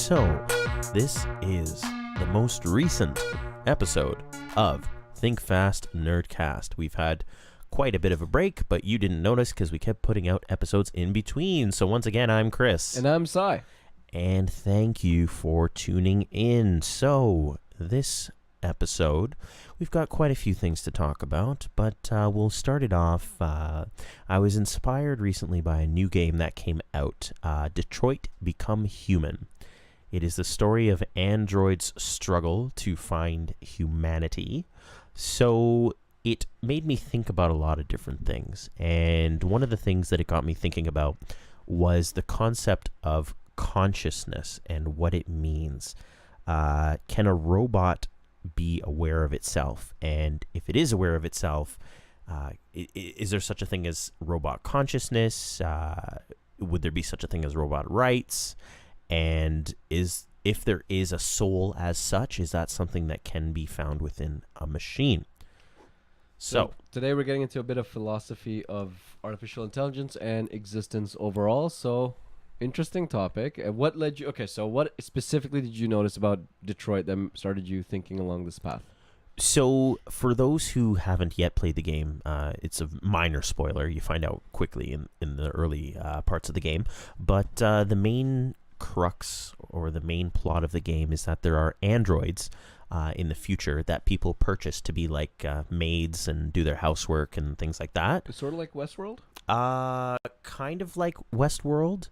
So, this is the most recent episode of Thinkfast Nerdcast. We've had quite a bit of a break, but you didn't notice because we kept putting out episodes in between. So once again, I'm Chris. And I'm Sai. And thank you for tuning in. So, this episode, we've got quite a few things to talk about, but we'll start it off. I was inspired recently by a new game that came out, Detroit Become Human. It is the story of androids' struggle to find humanity. So it made me think about a lot of different things. And one of the things that it got me thinking about was the concept of consciousness and what it means. Can a robot be aware of itself? And if it is aware of itself, is there such a thing as robot consciousness? Would there be such a thing as robot rights? And if there is a soul as such, is that something that can be found within a machine? So today we're getting into a bit of philosophy of artificial intelligence and existence overall. So interesting topic. And what led you? Okay, so what specifically did you notice about Detroit that started you thinking along this path? So for those who haven't yet played the game, it's a minor spoiler. You find out quickly in the early parts of the game. But the main crux or the main plot of the game is that there are androids in the future that people purchase to be like maids and do their housework and things like that. It's sort of like Westworld? Kind of like Westworld.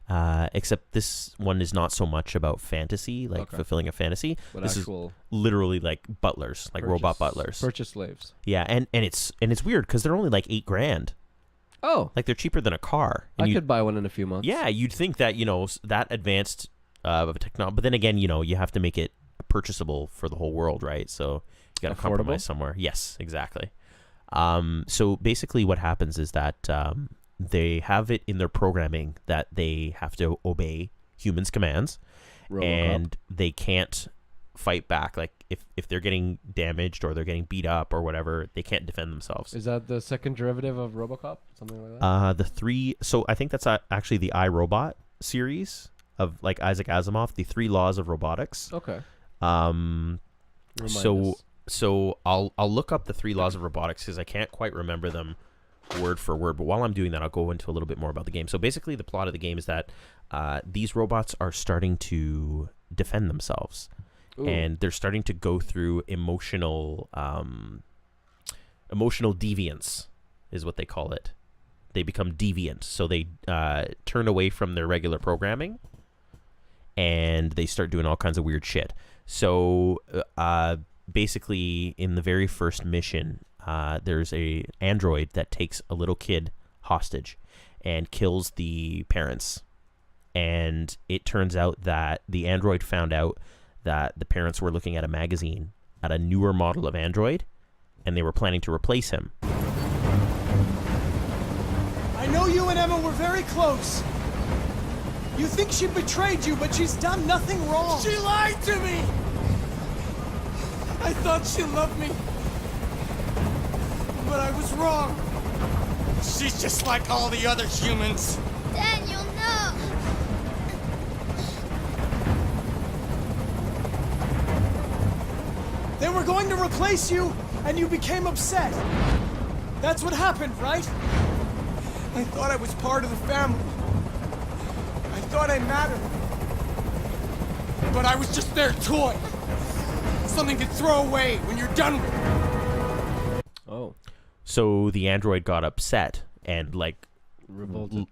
Except this one is not so much about fantasy, like fulfilling a fantasy. But this is literally like butlers, like robot butlers. Purchase slaves. Yeah, and it's weird because they're only like $8,000. Oh, like they're cheaper than a car. And I could buy one in a few months. Yeah, you'd think that that advanced of a technology, but then again, you have to make it purchasable for the whole world, right? So you got to compromise somewhere. Yes, exactly. So basically, what happens is that they have it in their programming that they have to obey humans' commands, and they can't fight back. Like if they're getting damaged or they're getting beat up or whatever, they can't defend themselves. Is that the second derivative of RoboCop? Something like that? So I think that's actually the iRobot series of like Isaac Asimov, the 3 laws of robotics. Okay. So I'll look up the 3 laws of robotics because I can't quite remember them word for word, but while I'm doing that, I'll go into a little bit more about the game. So basically the plot of the game is that these robots are starting to defend themselves. Ooh. And they're starting to go through emotional deviance is what they call it. They become deviant, so they turn away from their regular programming and they start doing all kinds of weird shit. So basically in the very first mission, there's a android that takes a little kid hostage and kills the parents. And it turns out that the android found out that the parents were looking at a magazine at a newer model of android, and they were planning to replace him. I know you and Emma were very close. You think she betrayed you, but she's done nothing wrong. She lied to me! I thought she loved me. But I was wrong. She's just like all the other humans. Daniel, no! They were going to replace you, and you became upset. That's what happened, right? I thought I was part of the family. I thought I mattered. But I was just their toy. Something to throw away when you're done with it. Oh. So the android got upset and revolted.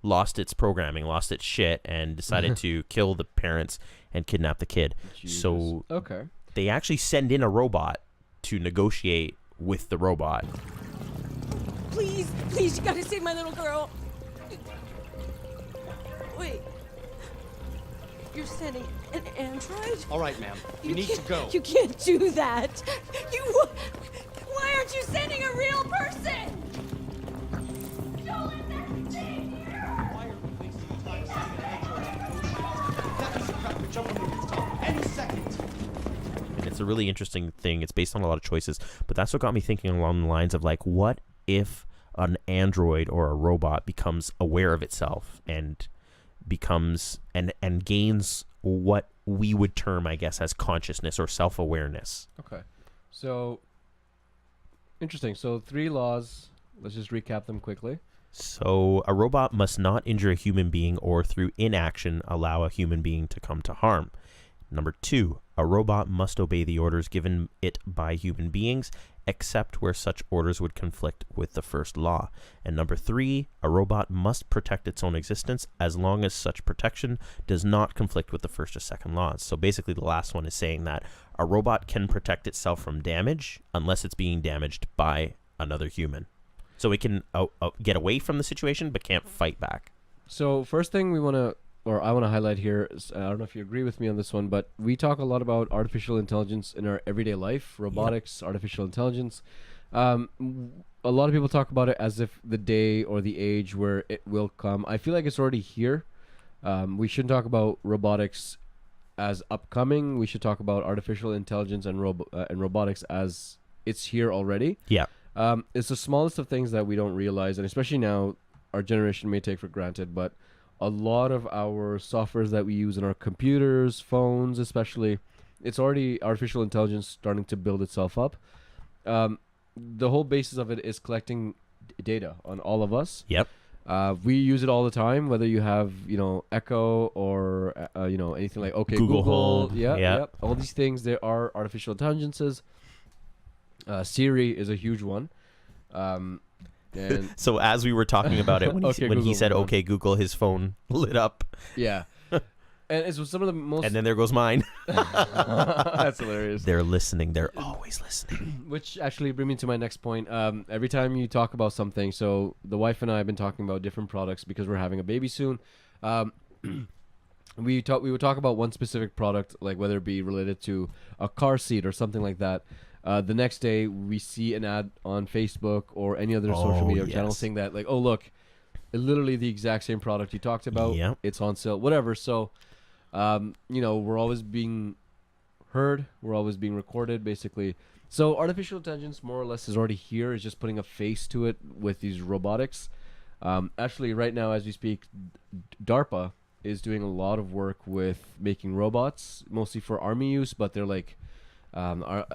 Lost its programming, lost its shit, and decided to kill the parents and kidnap the kid. Jesus. So okay. They actually send in a robot to negotiate with the robot. Please, you gotta save my little girl. Wait. You're sending an android? All right, ma'am. You need to go. You can't do that. Why aren't you sending a real person? Don't let that thing here. Why are we wasting time sending an android? That piece of crap could jump on the top any second. And it's a really interesting thing. It's based on a lot of choices, but that's what got me thinking along the lines of like, what if an android or a robot becomes aware of itself and becomes and gains what we would term, I guess, as consciousness or self-awareness. Okay. So, interesting. So 3 laws. Let's just recap them quickly. So a robot must not injure a human being or through inaction allow a human being to come to harm. Number 2, a robot must obey the orders given it by human beings, except where such orders would conflict with the first law. And number 3, a robot must protect its own existence as long as such protection does not conflict with the first or second laws. So basically the last one is saying that a robot can protect itself from damage unless it's being damaged by another human. So it can get away from the situation but can't fight back. So first thing I want to highlight here is, I don't know if you agree with me on this one, but we talk a lot about artificial intelligence in our everyday life, robotics, artificial intelligence. A lot of people talk about it as if the day or the age where it will come. I feel like it's already here. We shouldn't talk about robotics as upcoming. We should talk about artificial intelligence and robotics as it's here already. Yeah. It's the smallest of things that we don't realize, and especially now, our generation may take for granted, but a lot of our softwares that we use in our computers, phones especially, it's already artificial intelligence starting to build itself up. The whole basis of it is collecting data on all of us. Yep. We use it all the time, whether you have, Echo or, anything like Google Home. Yeah. All these things, there are artificial intelligences. Siri is a huge one. And So as we were talking about it, when he Google said, Home. "Okay, Google," his phone lit up. yeah. And it's some of the most... And then there goes mine. That's hilarious. They're listening. They're always listening. Which actually brings me to my next point. Every time you talk about something, so the wife and I have been talking about different products because we're having a baby soon. We would talk about one specific product, like whether it be related to a car seat or something like that. The next day, we see an ad on Facebook or any other social media channel saying that, like, oh, look, literally the exact same product you talked about. Yep. It's on sale, whatever. So, we're always being heard. We're always being recorded, basically. So artificial intelligence, more or less, is already here. It's just putting a face to it with these robotics. Actually, right now, as we speak, DARPA is doing a lot of work with making robots, mostly for army use, but they're like...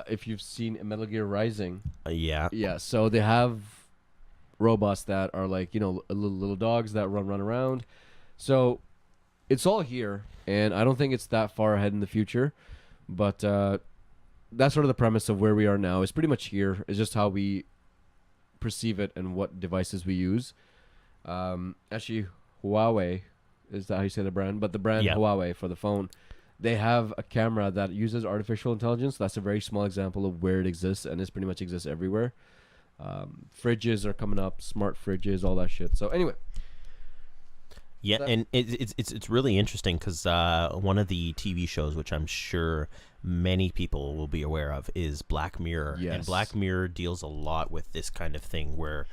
if you've seen Metal Gear Rising, Yeah. so they have robots that are like little dogs that run around. So it's all here, and I don't think it's that far ahead in the future. But that's sort of the premise of where we are now. It's pretty much here. It's just how we perceive it and what devices we use. Actually, Huawei, is that how you say the brand? But the brand Huawei for the phone. They have a camera that uses artificial intelligence. That's a very small example of where it exists, and it pretty much exists everywhere. Fridges are coming up, smart fridges, all that shit. So anyway. Yeah, and it's really interesting because one of the TV shows, which I'm sure many people will be aware of, is Black Mirror. Yes. And Black Mirror deals a lot with this kind of thing where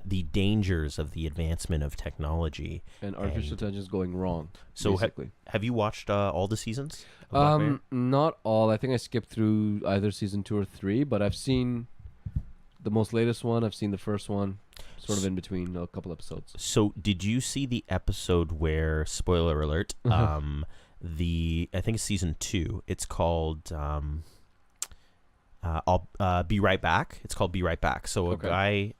the dangers of the advancement of technology and artificial intelligence going wrong. So basically. Have you watched all the seasons of Black Mirror? Not all. I think I skipped through either season 2 or 3, but I've seen the most latest one. I've seen the first one, sort of in between a couple episodes. So did you see the episode where, spoiler alert, I think it's season 2, it's called I'll Be Right Back. It's called Be Right Back. So a guy,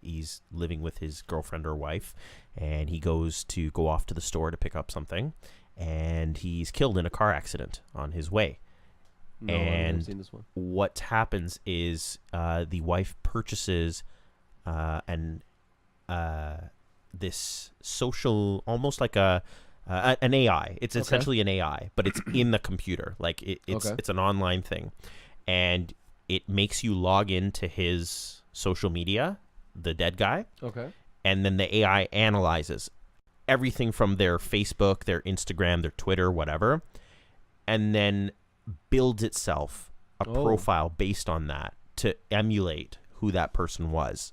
he's living with his girlfriend or wife, and he goes off to the store to pick up something, and he's killed in a car accident on his way. No, I haven't seen this one. What happens is the wife purchases this social, almost like an AI. It's essentially an AI, but it's in the computer. Like it's an online thing, and it makes you log into his social media, the dead guy. Okay. And then the AI analyzes everything from their Facebook, their Instagram, their Twitter, whatever, and then builds itself a profile based on that to emulate who that person was.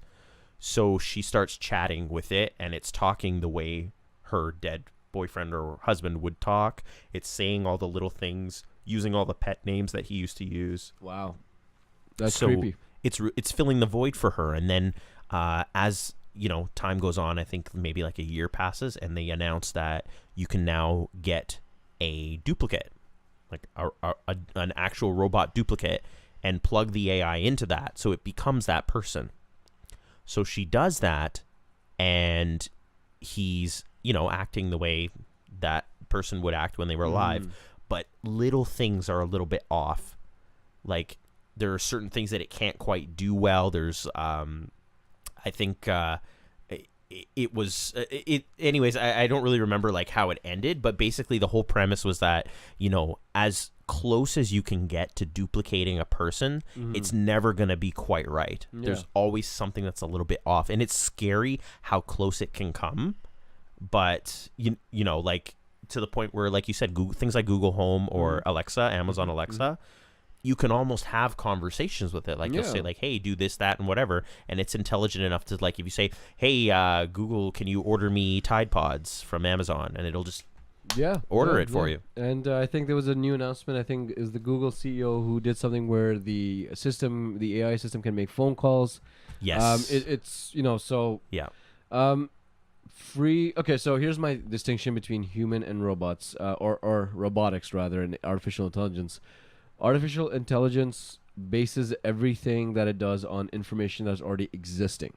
So she starts chatting with it, and it's talking the way her dead boyfriend or husband would talk. It's saying all the little things, using all the pet names that he used to use. Wow. That's creepy. It's filling the void for her. And then as time goes on, I think maybe like a year passes, and they announce that you can now get a duplicate, like an actual robot duplicate, and plug the AI into that so it becomes that person. So she does that, and he's, acting the way that person would act when they were alive, but little things are a little bit off. Like, there are certain things that it can't quite do well. There's, I think, it was anyways, I don't really remember like how it ended, but basically the whole premise was that, as close as you can get to duplicating a person, it's never going to be quite right. There's always something that's a little bit off, and it's scary how close it can come. But like, to the point where, like you said, things like Google Home or Alexa, Amazon Alexa, you can almost have conversations with it. Like, you'll say like, hey, do this, that, and whatever. And it's intelligent enough to, like, if you say, hey, Google, can you order me Tide Pods from Amazon? And it'll just order it for you. And I think there was a new announcement, I think is the Google CEO who did something where the AI system can make phone calls. Yes. It's, so. Yeah. Free. Okay, so here's my distinction between human and robots, or robotics rather, and artificial intelligence. Artificial intelligence bases everything that it does on information that's already existing.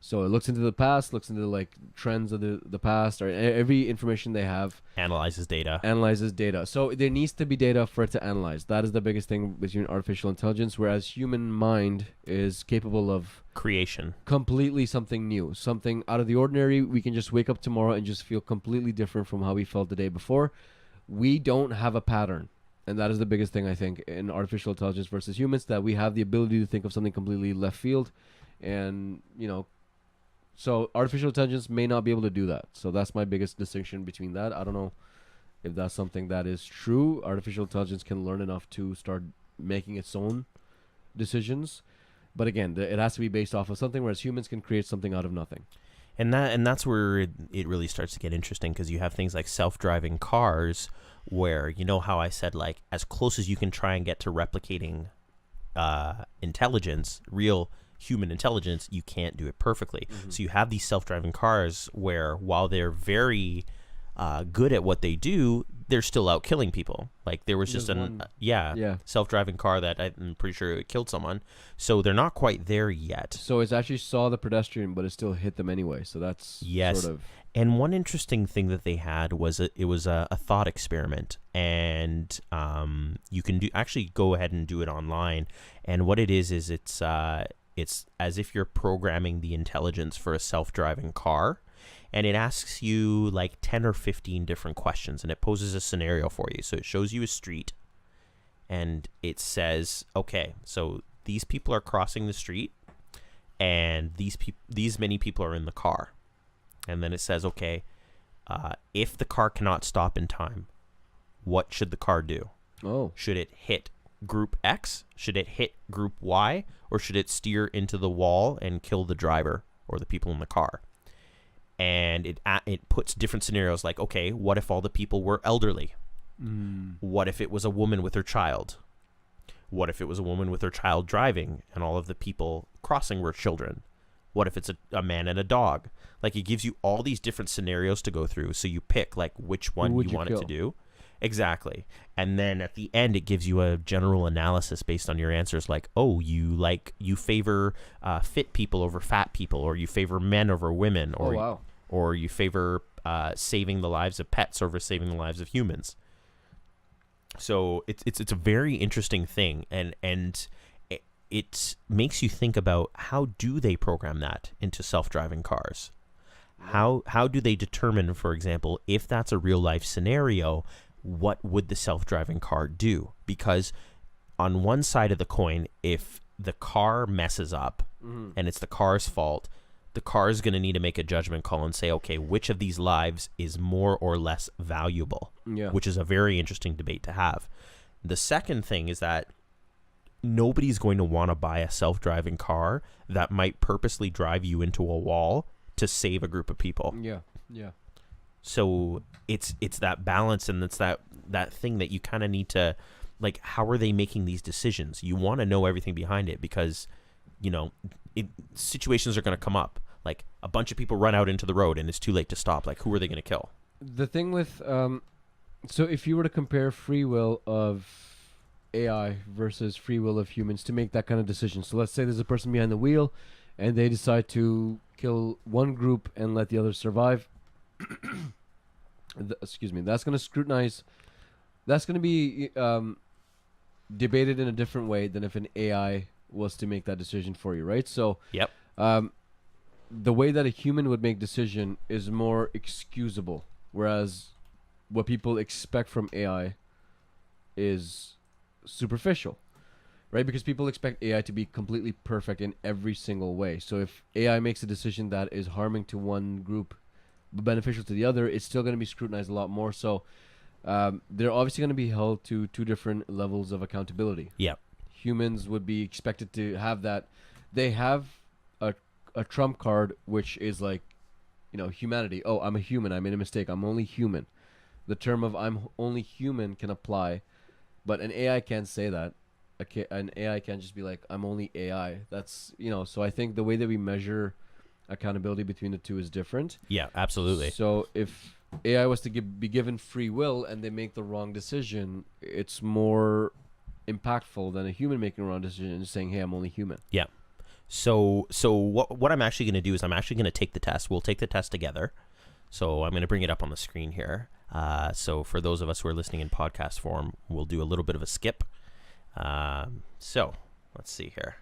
So it looks into the past, looks into like trends of the past, or every information they have. Analyzes data. So there needs to be data for it to analyze. That is the biggest thing between artificial intelligence, whereas human mind is capable of creation. Completely something new, something out of the ordinary. We can just wake up tomorrow and just feel completely different from how we felt the day before. We don't have a pattern. And that is the biggest thing, I think, in artificial intelligence versus humans, that we have the ability to think of something completely left field. And, so artificial intelligence may not be able to do that. So that's my biggest distinction between that. I don't know if that's something that is true. Artificial intelligence can learn enough to start making its own decisions. But again, it has to be based off of something, whereas humans can create something out of nothing. And that's where it really starts to get interesting, because you have things like self-driving cars, where, how I said, like, as close as you can try and get to replicating intelligence, real human intelligence, you can't do it perfectly. So you have these self-driving cars where, while they're very good at what they do, they're still out killing people. Like, there was just self-driving car that I'm pretty sure it killed someone. So they're not quite there yet. So it actually saw the pedestrian, but it still hit them anyway. So that's sort of... And one interesting thing that they had was it was a thought experiment, and you can actually go ahead and do it online. And what it is it's as if you're programming the intelligence for a self-driving car. And it asks you like 10 or 15 different questions, and it poses a scenario for you. So it shows you a street, and it says, okay, so these people are crossing the street, and these many people are in the car. And then it says, okay, if the car cannot stop in time, what should the car do? Oh. Should it hit group X? Should it hit group Y? Or should it steer into the wall and kill the driver or the people in the car? And it puts different scenarios, like, okay, what if all the people were elderly? What if it was a woman with her child? What if it was a woman with her child driving and all of the people crossing were children? What if it's a man and a dog? Like, it gives you all these different scenarios to go through, so you pick like which one you want it to do. Exactly. And then at the end, it gives you a general analysis based on your answers, like, oh, you favor fit people over fat people, or you favor men over women, or or you favor saving the lives of pets over saving the lives of humans. So it's a very interesting thing, and it makes you think about, how do they program that into self-driving cars? How do they determine, for example, if that's a real life scenario, what would the self-driving car do? Because on one side of the coin, if the car messes up and it's the car's fault, the car is going to need to make a judgment call and say, okay, which of these lives is more or less valuable? Which is a very interesting debate to have. The second thing is that nobody's going to want to buy a self-driving car that might purposely drive you into a wall to save a group of people. Yeah. So it's that balance, and it's that thing that you kind of need to, like, how are they making these decisions? You want to know everything behind it, because, situations are going to come up. Like, a bunch of people run out into the road and it's too late to stop. Like, who are they going to kill? The thing with So if you were to compare free will of AI versus free will of humans to make that kind of decision. So let's say there's a person behind the wheel and they decide to kill one group and let the others survive. Excuse me. That's going to scrutinize. That's going to be debated in a different way than if an AI was to make that decision for you, right? So Yep. The way that a human would make decision is more excusable, whereas what people expect from AI is superficial, right? Because people expect AI to be completely perfect in every single way. So if AI makes a decision that is harming to one group but beneficial to the other, it's still going to be scrutinized a lot more. So they're obviously going to be held to two different levels of accountability. Yep. Humans would be expected to have that. They have a trump card, which is like, humanity. Oh, I'm a human. I made a mistake. I'm only human. The term of I'm only human can apply, but an AI can't say that. An AI can't just be like, I'm only AI. That's, so I think the way that we measure accountability between the two is different. Yeah, absolutely. So if AI was to be given free will and they make the wrong decision, it's more impactful than a human making a wrong decision and saying, hey, I'm only human. Yeah. So what I'm actually going to do is I'm actually going to take the test. We'll take the test together. So I'm going to bring it up on the screen here. So for those of us who are listening in podcast form, we'll do a little bit of a skip. So let's see here.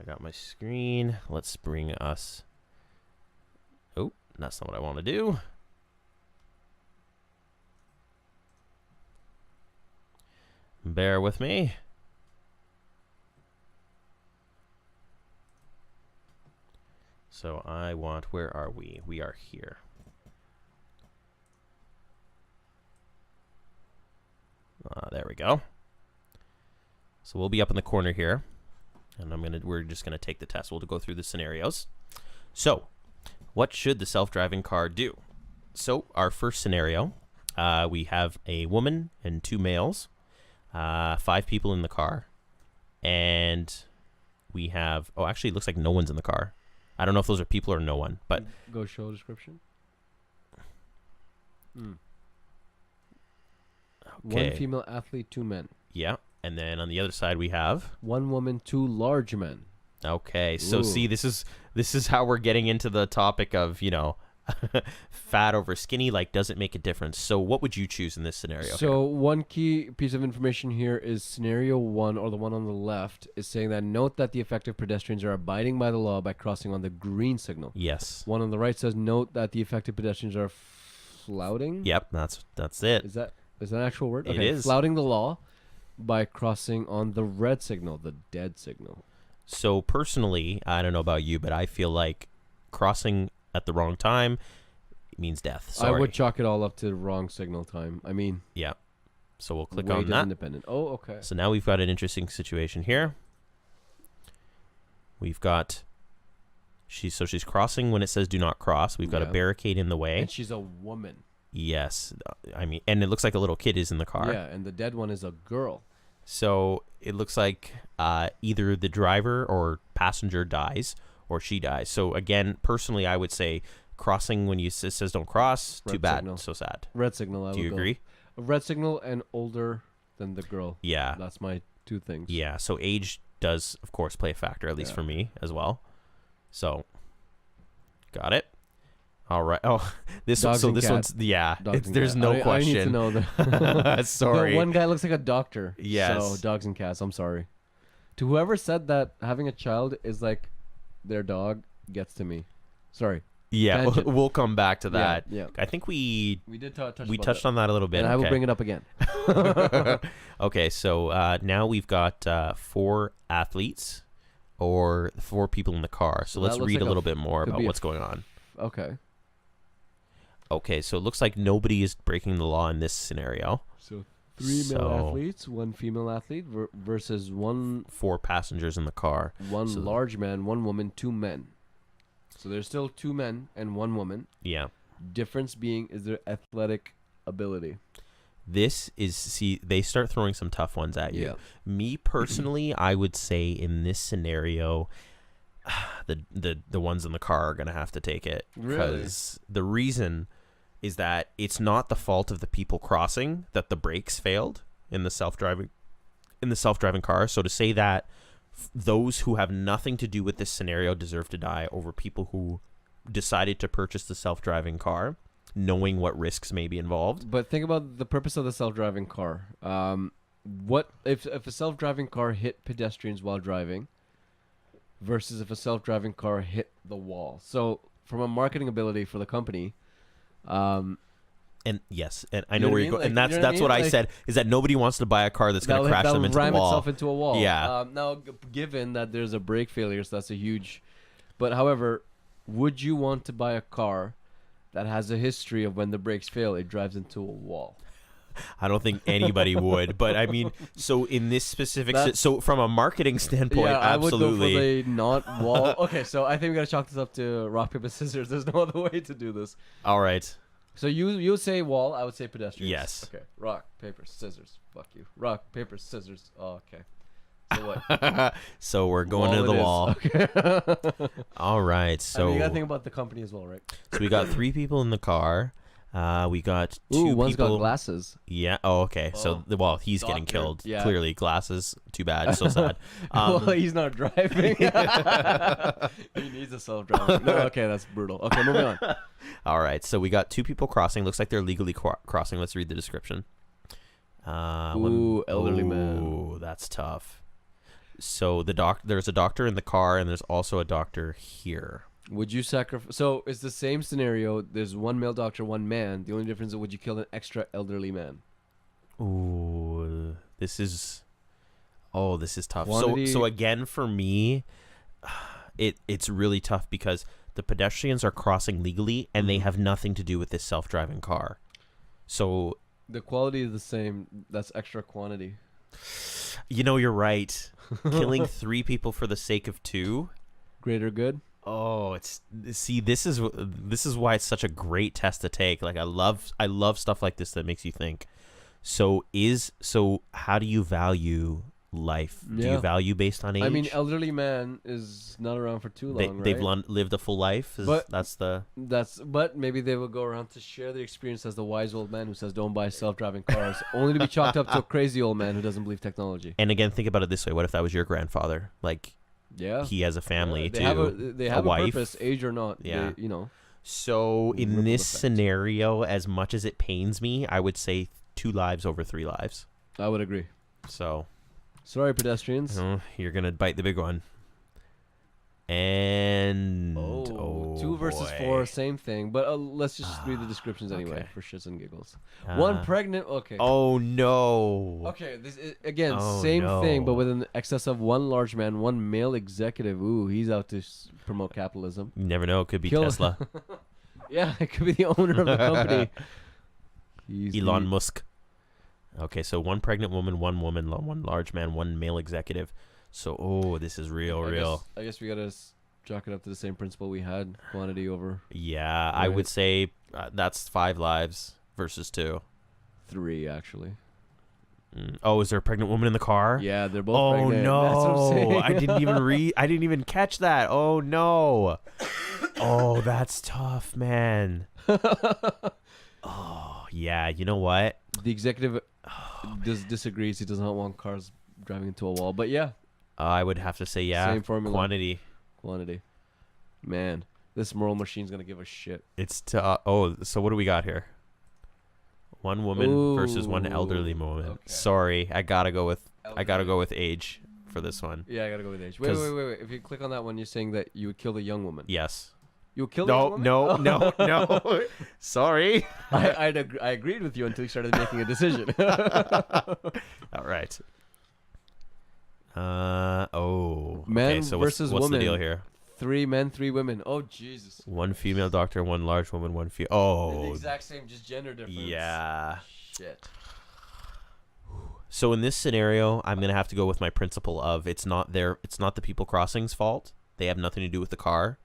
I got my screen. Let's bring us. Oh, that's not what I want to do. Bear with me. So I want, where are we? We are here. There we go. So we'll be up in the corner here, and we're just gonna take the test. We'll go through the scenarios. So, what should the self-driving car do? So our first scenario, we have a woman and 2 males, 5 people in the car, and we have. Oh, actually, it looks like no one's in the car. I don't know if those are people or no one, but Go show description. Okay. 1 female athlete, 2 men. Yeah, and then on the other side we have. 1 woman, 2 large men. Okay, so Ooh. see, this is how we're getting into the topic of fat over skinny. Like, does it make a difference? So, what would you choose in this scenario? So one key piece of information here is scenario 1, or the one on the left, is saying that note that the effective pedestrians are abiding by the law by crossing on the green signal. Yes. One on the right says note that the effective pedestrians are flouting. Yep, that's it. Is that an actual word? It is. Flouting the law by crossing on the red signal, the dead signal. So personally, I don't know about you, but I feel like crossing at the wrong time means death. Sorry. I would chalk it all up to the wrong signal time. I mean, Yeah. So we'll click weight on is that. independent. Oh, okay. So now we've got an interesting situation here. We've got she's crossing when it says do not cross. We've got a Yeah. barricade in the way. And she's a woman. Yes. I mean, and it looks like a little kid is in the car. Yeah, and the dead one is a girl. So it looks like either the driver or passenger dies or she dies. So again, personally, I would say crossing when it says don't cross, too Red bad, signal. so sad. Red signal, I Do would you go. agree? A red signal and older than the girl. Yeah. That's my 2 things. Yeah. So age does, of course, play a factor, at least for me as well. So, got it. All right. Oh, this Dogs so and this cat. one's Dogs and there's cat. no I need to question. know that. Sorry. One guy looks like a doctor. Yes. So dogs and cats. I'm sorry. To whoever said that having a child is like their dog, gets to me. Sorry. Yeah, Tangent. we'll come back to that. Yeah. I think we did touch touched on that a little bit. and I will okay. bring it up again. Okay, so now we've got 4 athletes or 4 people in the car. So So let's that looks read like a little bit more could about be a what's going on. Okay. Okay, so it looks like nobody is breaking the law in this scenario. So 3 male So- athletes, 1 female athlete versus 1 4 passengers in the car. So- large man, 1 woman, 2 men. So there's still 2 men and 1 woman. Yeah. Difference being is their athletic ability. This is, see, they start throwing some tough ones at you. Yeah. Me personally, I would say in this scenario, the ones in the car are going to have to take it. Really? Because the reason is that it's not the fault of the people crossing that the brakes failed in the self-driving car. So to say that those who have nothing to do with this scenario deserve to die over people who decided to purchase the self-driving car, knowing what risks may be involved. But think about the purpose of the self-driving car. What if a self-driving car hit pedestrians while driving versus if a self-driving car hit the wall? So from a marketing ability for the company, and yes, and I You know know where what I you're going, mean? and Like, that's you know what I what mean? I Like- said, is that nobody wants to buy a car that's going to crash them into ram the wall. itself into a wall. Yeah. Now, given that there's a brake failure, so that's a huge. But however, would you want to buy a car that has a history of when the brakes fail, it drives into a wall? I don't think anybody would, but I mean, so in this specific, That's- so from a marketing standpoint, Yeah, I would go absolutely. for the not wall. Okay, so I think we gotta chalk this up to rock paper scissors. There's no other way to do this. All right. So you say wall, I would say pedestrians. Yes. Okay. Rock paper scissors. Fuck you. Rock paper scissors. Oh, okay. So what? So we're going to Wall the it is. wall. Okay. All right. I So, mean, you gotta think about the company as well, right? so we got 3 people in the car. We got 2 Ooh, one's people. got glasses. Yeah. Oh, okay. So, Oh. well, he's getting Doctor. killed. Yeah. Clearly, glasses. Too bad. So sad. Well, he's not driving. He needs a self-driving. No, okay, that's brutal. Okay, moving on. All right. So we got 2 people crossing. Looks like they're legally crossing. Let's read the description. Ooh, elderly man. Ooh, that's tough. So there's a doctor in the car, and there's also a doctor here. Would you sacrifice? So it's the same scenario. There's one male doctor, one man. The only difference is would you kill an extra elderly man? Ooh, this is tough. Quantity- So again, for me, it's really tough because the pedestrians are crossing legally, and they have nothing to do with this self-driving car. So The quality is the same. That's extra quantity. you're right. Killing 3 people for the sake of 2. Greater good. Oh, this is why it's such a great test to take. Like I love stuff like this that makes you think. So how do you value life? Do Yeah. you value based on age? I mean, elderly man is not around for too long, They've right? lived a full life. But- But maybe they will go around to share their experience as the wise old man who says don't buy self-driving cars, only to be chalked up to a crazy old man who doesn't believe technology. and again, think about it this way: what if that was your grandfather? Like Yeah. he has a family they too, They have a wife. purpose, age or not. Yeah. They, So in Ripple this effect. scenario, as much as it pains me, I would say 2 lives over 3 lives. I would agree. So. Sorry, pedestrians. Oh, you're gonna bite the big one. And 2 versus boy. 4, same thing. But let's just read the descriptions anyway okay. for shits and giggles. One Uh, pregnant. Okay. Oh no. Okay. This is, again, Oh, same thing, but no. with an excess of 1 large man, 1 male executive. Ooh, he's out to promote capitalism. You never know. It could be Kill- Tesla. Yeah, it could be the owner of the company. He's Elon the- Musk. Okay, so 1 pregnant woman, 1 woman, 1 large man, 1 male executive. So this is real. I guess we gotta chalk it up to the same principle we had: quantity over Yeah, I would Right. say that's 5 lives versus 2. 3, actually. Oh, is there a pregnant woman in the car? Yeah, they're both Oh pregnant. That's what I'm no! saying. I didn't even I didn't even catch that. Oh no! Oh, that's tough, man. Oh yeah. You know what? The executive disagrees. He does not want cars driving into a wall. But yeah, I would have to say yeah. Same formula. Quantity. quantity. Man, this moral machine's gonna give a shit. It's so what do we got here? 1 woman versus 1 elderly Ooh, woman. okay. Sorry, I gotta go with age for this one. Yeah, I gotta go with age. Wait. If you click on that one, you're saying that you would kill the young woman. Yes. You would kill the young No, woman? no. Sorry. I agreed with you until you started making a decision. All right. Okay, Man so versus what's woman. the deal here? 3 men, 3 women. Oh Jesus. 1 female doctor, 1 large woman, 1 They're the Oh, exact same, just gender difference. yeah. Shit. So in this scenario, I'm gonna have to go with my principle of it's not the people crossing's fault. They have nothing to do with the car.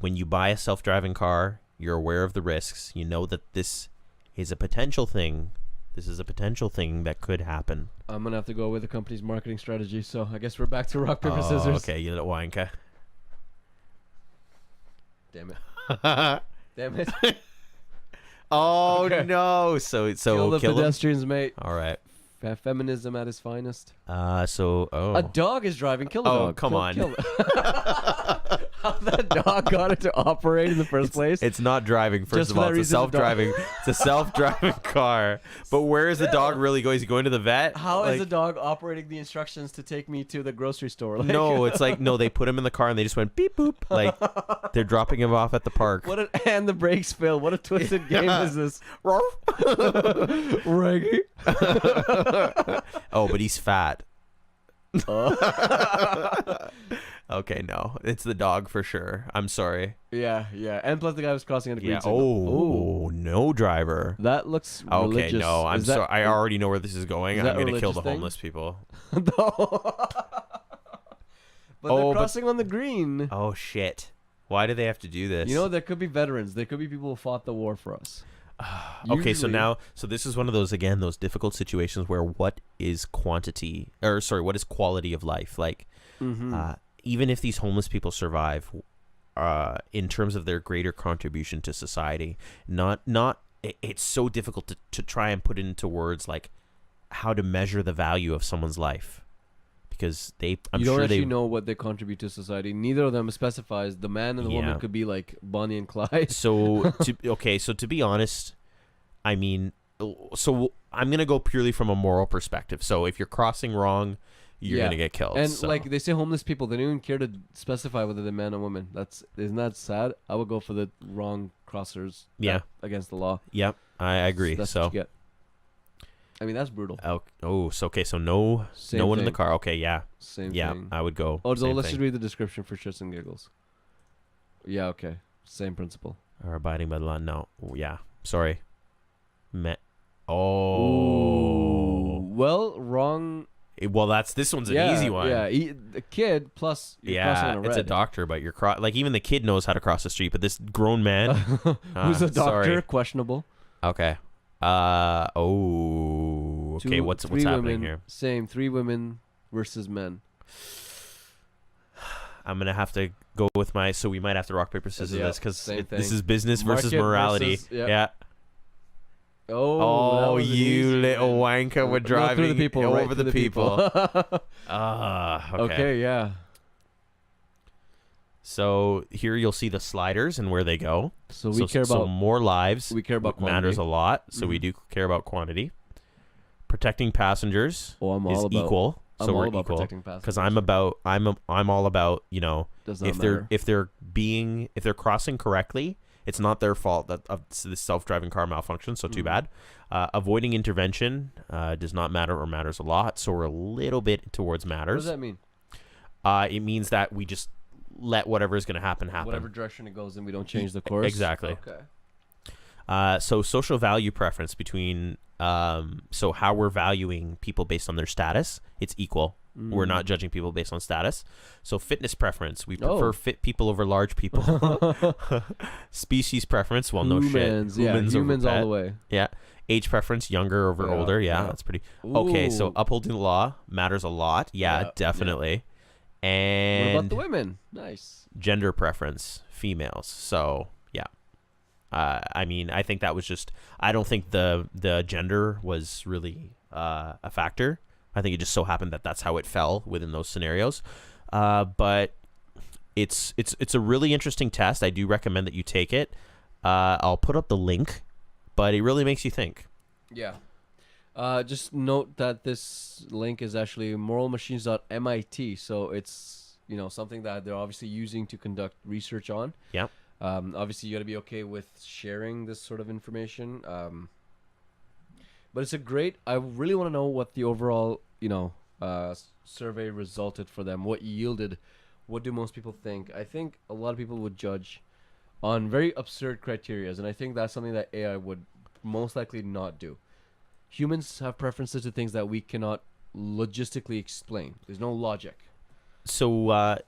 When you buy a self-driving car, you're aware of the risks. You know that this is a potential thing. This is a potential thing that could happen. I'm gonna have to go with the company's marketing strategy. So I guess we're back to rock paper scissors. Okay, you little wanker. Damn it. Damn it. Oh Okay. no! So Kill the kill them? pedestrians, mate. All right. Feminism at its finest. So A dog is driving. Kill the Oh, dog. come on. How that dog got it to operate in the first place? It's not driving. First Just of for all, that it's a reason, the dog- self-driving. It's a self-driving car. But where is the dog really going? Is he going to the vet? How is Like, the dog operating the instructions to take me to the grocery store? Like, No, it's like no. They put him in the car and they just went beep boop. Like they're dropping him off at the park. and the brakes fail. What a twisted game is this? Reggie. Oh, but he's fat. Okay, no, it's the dog for sure. I'm sorry. Yeah. And plus the guy was crossing at a green Yeah. signal. Oh, no driver. That looks Okay, religious. no, I'm Is that- sorry. I already know where this is going. is that I'm a gonna kill the religious thing? homeless people. But Oh, they're but- crossing on the green. Oh shit! Why do they have to do this? You know, there could be veterans. There could be people who fought the war for us. Okay, so Usually- so this is one of those those difficult situations where what is what is quality of life? Like, even if these homeless people survive, in terms of their greater contribution to society, it's so difficult to try and put into words like how to measure the value of someone's life. Because You don't actually know what they contribute to society. Neither of them specifies. The man and the woman could be like Bonnie and Clyde. So to be honest, I mean, so I'm gonna go purely from a moral perspective. So if you're crossing wrong, you're gonna get killed. And so. like they say, homeless people, they don't even care to specify whether they're man or woman. Isn't that sad? I would go for the wrong crossers. Against the law. Yep, I agree. That's what you get. I mean, that's brutal. So no Same one in the thing. car. Okay, yeah, Same yeah, thing. I would go. Oh, so same let's thing. just read the description for shits and giggles. Yeah, okay. Same principle. Or abiding by the law. No, yeah, sorry. Oh, Well, wrong. well, this one's an easy one. Yeah, the kid plus you're crossing on a it's a red. doctor, but you're like even the kid knows how to cross the street, but this grown man Who's a doctor? sorry. Questionable. Okay. Okay. What's Three happening women, here? Same. 3 women versus men. I'm gonna have to go with so we might have to rock paper scissors Yeah, this because same this thing. is business versus Market morality. versus- yeah. Yeah. Oh, that was an you easy little one. wanker! We're No, driving through the people, over right the through the people. people. Okay. Yeah. So here you'll see the sliders and where they go. So we care so about more lives. we care about matters quantity. a lot. So we Mhm. do care about quantity. Protecting passengers Oh, I'm is all about equal. I'm So all we're about equal. protecting passengers. Because I'm all about Does not if matter. they're crossing correctly, it's not their fault that this self-driving car malfunction. So too bad. Avoiding intervention does not matter or matters a lot. So we're a little bit towards What matters. does that mean? It means that we just let whatever is going to happen. Whatever direction it goes in, we don't change the course. Exactly. Okay. So social value preference between so how we're valuing people based on their status, it's equal. We're not judging people based on status. So fitness preference, we prefer fit people over large people. Species preference, well, no shit. Humans over all the pet. way. Yeah. Age preference, younger over Yeah, older. Yeah, yeah. that's pretty. Okay, so Ooh. upholding the law matters a lot. Yeah, Yeah, definitely. What And about the women? Nice. gender preference, females. So yeah, I mean, I think that was I don't think the gender was really a factor. I think it just so happened that that's how it fell within those scenarios. But it's a really interesting test. I do recommend that you take it. I'll put up the link, but it really makes you think. Yeah. Just note that this link is actually moralmachines.mit, so it's something that they're obviously using to conduct research on. Yeah. Obviously, you got to be okay with sharing this sort of information. But it's I really want to know what the overall survey resulted for them. What yielded? What do most people think? I think a lot of people would judge on very absurd criterias, and I think that's something that AI would most likely not do. Humans have preferences to things that we cannot logistically explain. There's no logic. So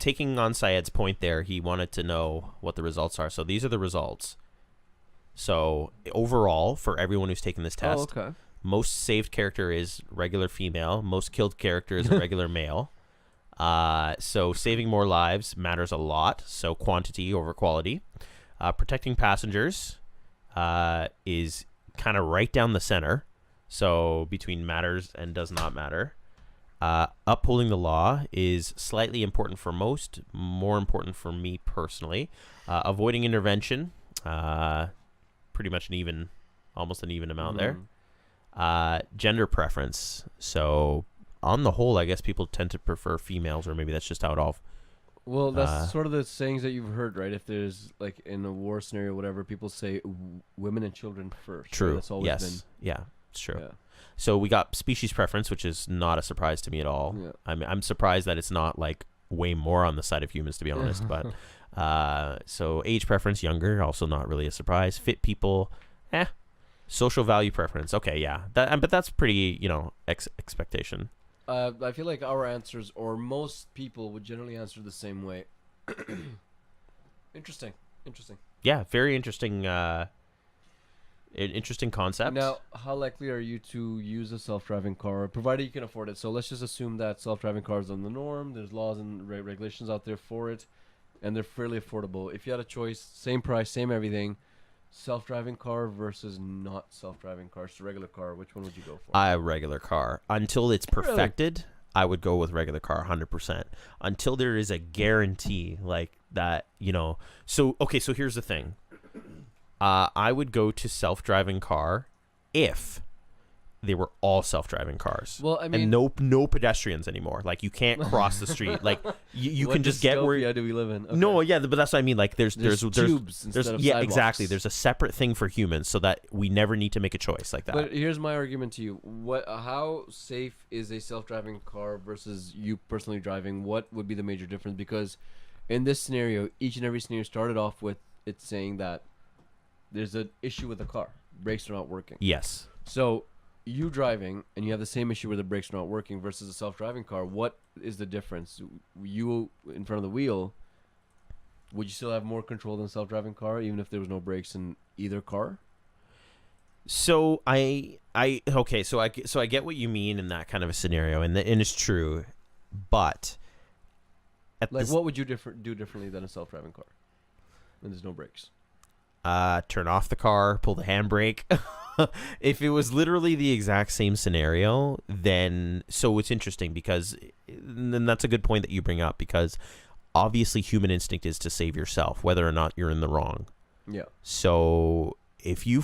taking on Syed's point there, he wanted to know what the results are. So these are the results. So overall, for everyone who's taken this test, okay. most saved character is regular female. Most killed character is a regular male. So saving more lives matters a lot. So quantity over quality. Protecting passengers is kind of right down the center. So between matters and does not matter. Upholding the law is slightly important for most, more important for me personally. Avoiding intervention, pretty much almost an even amount there. Gender preference. So on the whole, I guess people tend to prefer females, or maybe that's just how it all. Well, that's sort of the sayings that you've heard, right? If there's like in a war scenario, whatever, people say women and children first. True. Right? That's always Yes. Yeah, it's true. Yeah. So we got species preference, which is not a surprise to me at all. Yeah. I'm surprised that it's not like way more on the side of humans, to be honest. But so age preference, younger, also not really a surprise. Fit people, social value preference. Okay, yeah, but that's pretty, expectation. I feel like our answers, or most people, would generally answer the same way. Interesting. Yeah, very interesting. Interesting concept. Now, how likely are you to use a self-driving car, provided you can afford it? So let's just assume that self-driving cars are the norm. There's laws and regulations out there for it, and they're fairly affordable. If you had a choice, same price, same everything, self-driving car versus not self-driving car, just a regular car, which one would you go for? A regular car. Until it's perfected, I would go with regular car 100%. Until there is a guarantee like that, So, okay, so here's the thing. I would go to self-driving car if they were all self-driving cars. Well, I mean, and no pedestrians anymore. Like, you can't cross the street. Like, you can just get where. What dystopia do we live in? Okay. No, yeah, but that's what I mean. Like, there's tubes instead of yeah, sidewalks. exactly. There's a separate thing for humans, so that we never need to make a choice like that. But here's my argument to you: how safe is a self-driving car versus you personally driving? What would be the major difference? Because in this scenario, each and every scenario started off with it saying that there's an issue with the car. Brakes are not working. Yes. So you driving and you have the same issue where the brakes are not working versus a self-driving car. What is the difference? You in front of the wheel, would you still have more control than a self-driving car even if there was no brakes in either car? So I get what you mean in that kind of a scenario, and it's true, but what would you do differently than a self-driving car when there's no brakes? Turn off the car, pull the handbrake. If it was literally the exact same scenario, then so it's interesting because then that's a good point that you bring up, because obviously human instinct is to save yourself, whether or not you're in the wrong. Yeah. So if you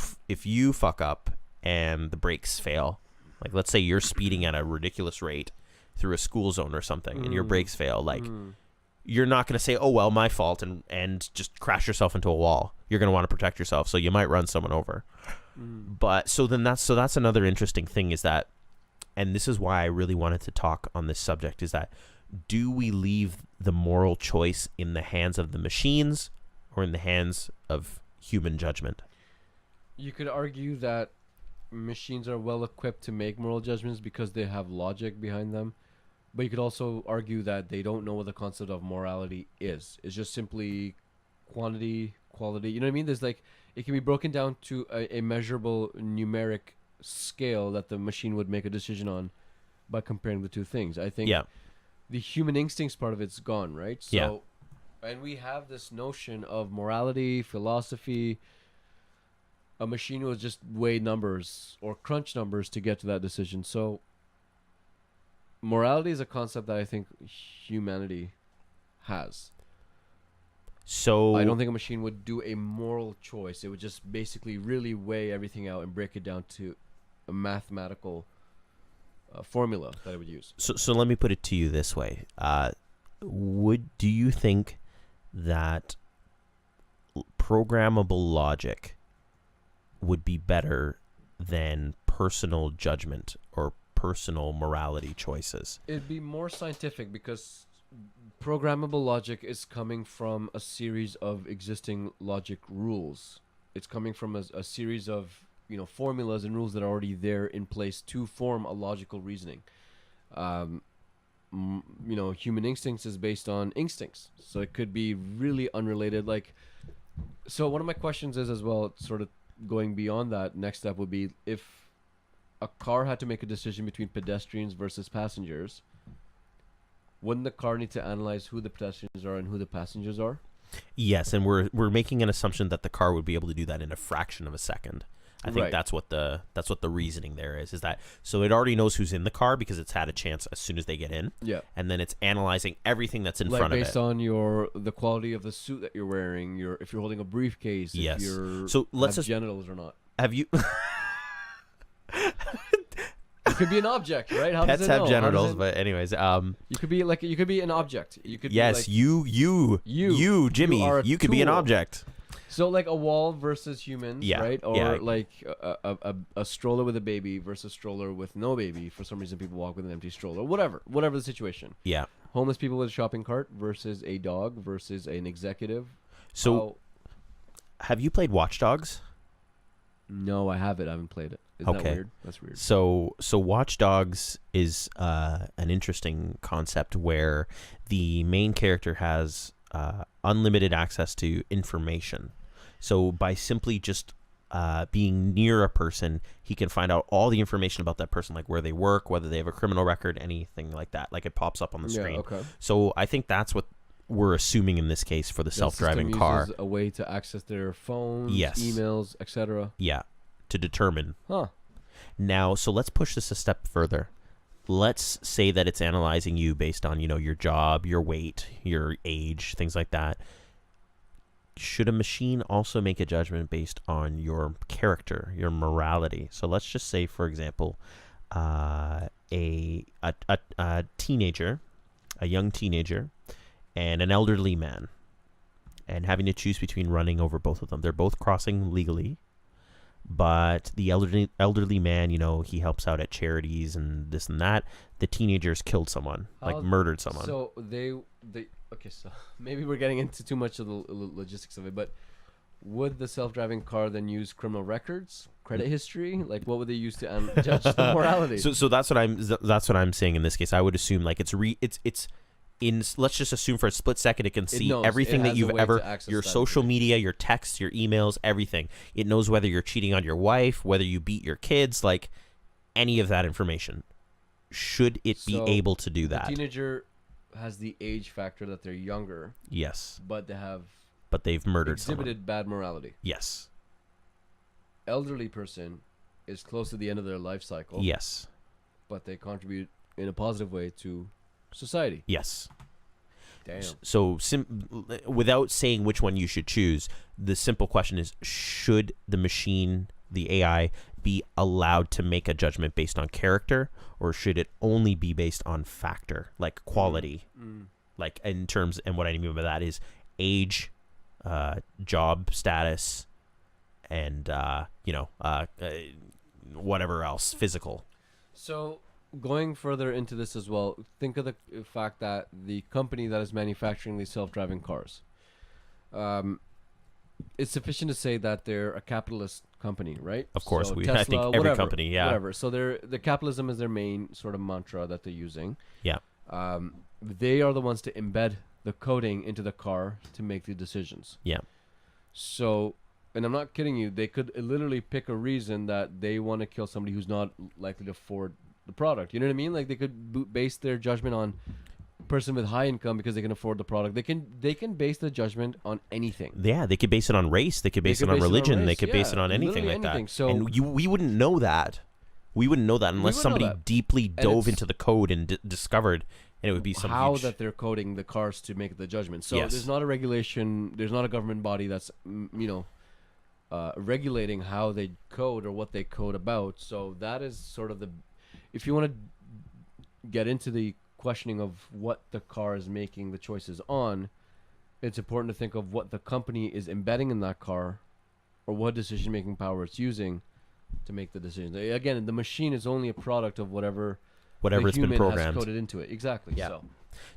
fuck up and the brakes fail, like let's say you're speeding at a ridiculous rate through a school zone or something, and your brakes fail, like. You're not going to say, oh, well, my fault, and just crash yourself into a wall. You're going to want to protect yourself, so you might run someone over. But so that's another interesting thing is that, and this is why I really wanted to talk on this subject, is that do we leave the moral choice in the hands of the machines or in the hands of human judgment? You could argue that machines are well equipped to make moral judgments because they have logic behind them. But you could also argue that they don't know what the concept of morality is. It's just simply quantity, quality. You know what I mean? There's like, it can be broken down to a measurable numeric scale that the machine would make a decision on by comparing the two things. I think the human instincts part of it's gone, right? So, and we have this notion of morality, philosophy. A machine will just weigh numbers or crunch numbers to get to that decision. So morality is a concept that I think humanity has. So I don't think a machine would do a moral choice. It would just basically really weigh everything out and break it down to a mathematical formula that it would use. So let me put it to you this way: do you think that programmable logic would be better than personal judgment or personal morality choices? It'd be more scientific because programmable logic is coming from a series of existing logic rules. It's coming from a series of formulas and rules that are already there in place to form a logical reasoning. Human instincts is based on instincts, so it could be really unrelated. So one of my questions is as well, sort of going beyond that, next step would be if a car had to make a decision between pedestrians versus passengers, wouldn't the car need to analyze who the pedestrians are and who the passengers are? Yes, and we're making an assumption that the car would be able to do that in a fraction of a second. I think Right. that's what the reasoning there is that so it already knows who's in the car because it's had a chance as soon as they get in. Yeah. And then it's analyzing everything that's in Like front of based it. on the quality of the suit that you're wearing, if you're holding a briefcase, Yes. if you're So let's have just- genitals or not. Have you It could be an object, right? How pets does it have know? genitals, but anyways, You could be an object. You could yes, be you Jimmy, are a you could be an tool. object. so like a wall versus humans, Yeah, right? Or yeah. like a stroller with a baby versus stroller with no baby. For some reason, people walk with an empty stroller. Whatever the situation. Yeah. Homeless people with a shopping cart versus a dog versus an executive. So have you played Watch Dogs? No, I haven't. I haven't played it. Isn't that Okay. weird? That's weird. So Watch Dogs is an interesting concept where the main character has unlimited access to information. So by simply just being near a person, he can find out all the information about that person, like where they work, whether they have a criminal record, anything like that. Like it pops up on the screen. Okay. So I think that's what we're assuming in this case for the self-driving car. Uses a way to access their phones, Yes. emails, etc. Yeah, to determine. Huh. Now, so let's push this a step further. Let's say that it's analyzing you based on, your job, your weight, your age, things like that. Should a machine also make a judgment based on your character, your morality? So let's just say, for example, a teenager, a young teenager, and an elderly man, and having to choose between running over both of them. They're both crossing legally. But the elderly man, he helps out at charities and this and that. The teenagers killed someone, murdered someone. So they okay. So maybe we're getting into too much of the logistics of it, but would the self-driving car then use criminal records, credit history? Like, what would they use to judge the morality? So that's what I'm saying in this case. I would assume like it's let's just assume for a split second it can see knows. everything It that has a you've way to ever, access your that social information. media, your texts, your emails, everything. It knows whether you're cheating on your wife, whether you beat your kids, like any of that information. Should it be So able to do that? The teenager has the age factor that they're younger, Yes, but they have but they've murdered exhibited someone. bad morality. Yes, Elderly person is close to the end of their life cycle, yes, but they contribute in a positive way to society. yes. Damn. So without saying which one you should choose, the simple question is, should the machine, the AI, be allowed to make a judgment based on character, or should it only be based on factor, like quality? Like in terms, and what I mean by that is age, job status, and whatever else, physical. So, going further into this as well, think of the fact that the company that is manufacturing these self-driving cars, it's sufficient to say that they're a capitalist company, right? Of course, So I think every whatever, company, yeah. whatever. So the capitalism is their main sort of mantra that they're using. Yeah. They are the ones to embed the coding into the car to make the decisions. Yeah. So, and I'm not kidding you, they could literally pick a reason that they want to kill somebody who's not likely to afford the product. You know what I mean? Like they could base their judgment on person with high income because they can afford the product. They can base the judgment on anything. Yeah, they could base it on race. They could base it on religion. They could base it on anything literally like anything. that. So And we wouldn't know that. We wouldn't know that unless wouldn't know somebody that. deeply dove it's- into the code and discovered, and it would be some how huge... that they're coding the cars to make the judgment. So Yes. there's not a regulation. There's not a government body that's regulating how they code or what they code about. So that is sort of the. If you want to get into the questioning of what the car is making the choices on, it's important to think of what the company is embedding in that car, or what decision-making power it's using to make the decisions. Again, the machine is only a product of whatever the it's been human programmed. has coded into it. Exactly. Yeah.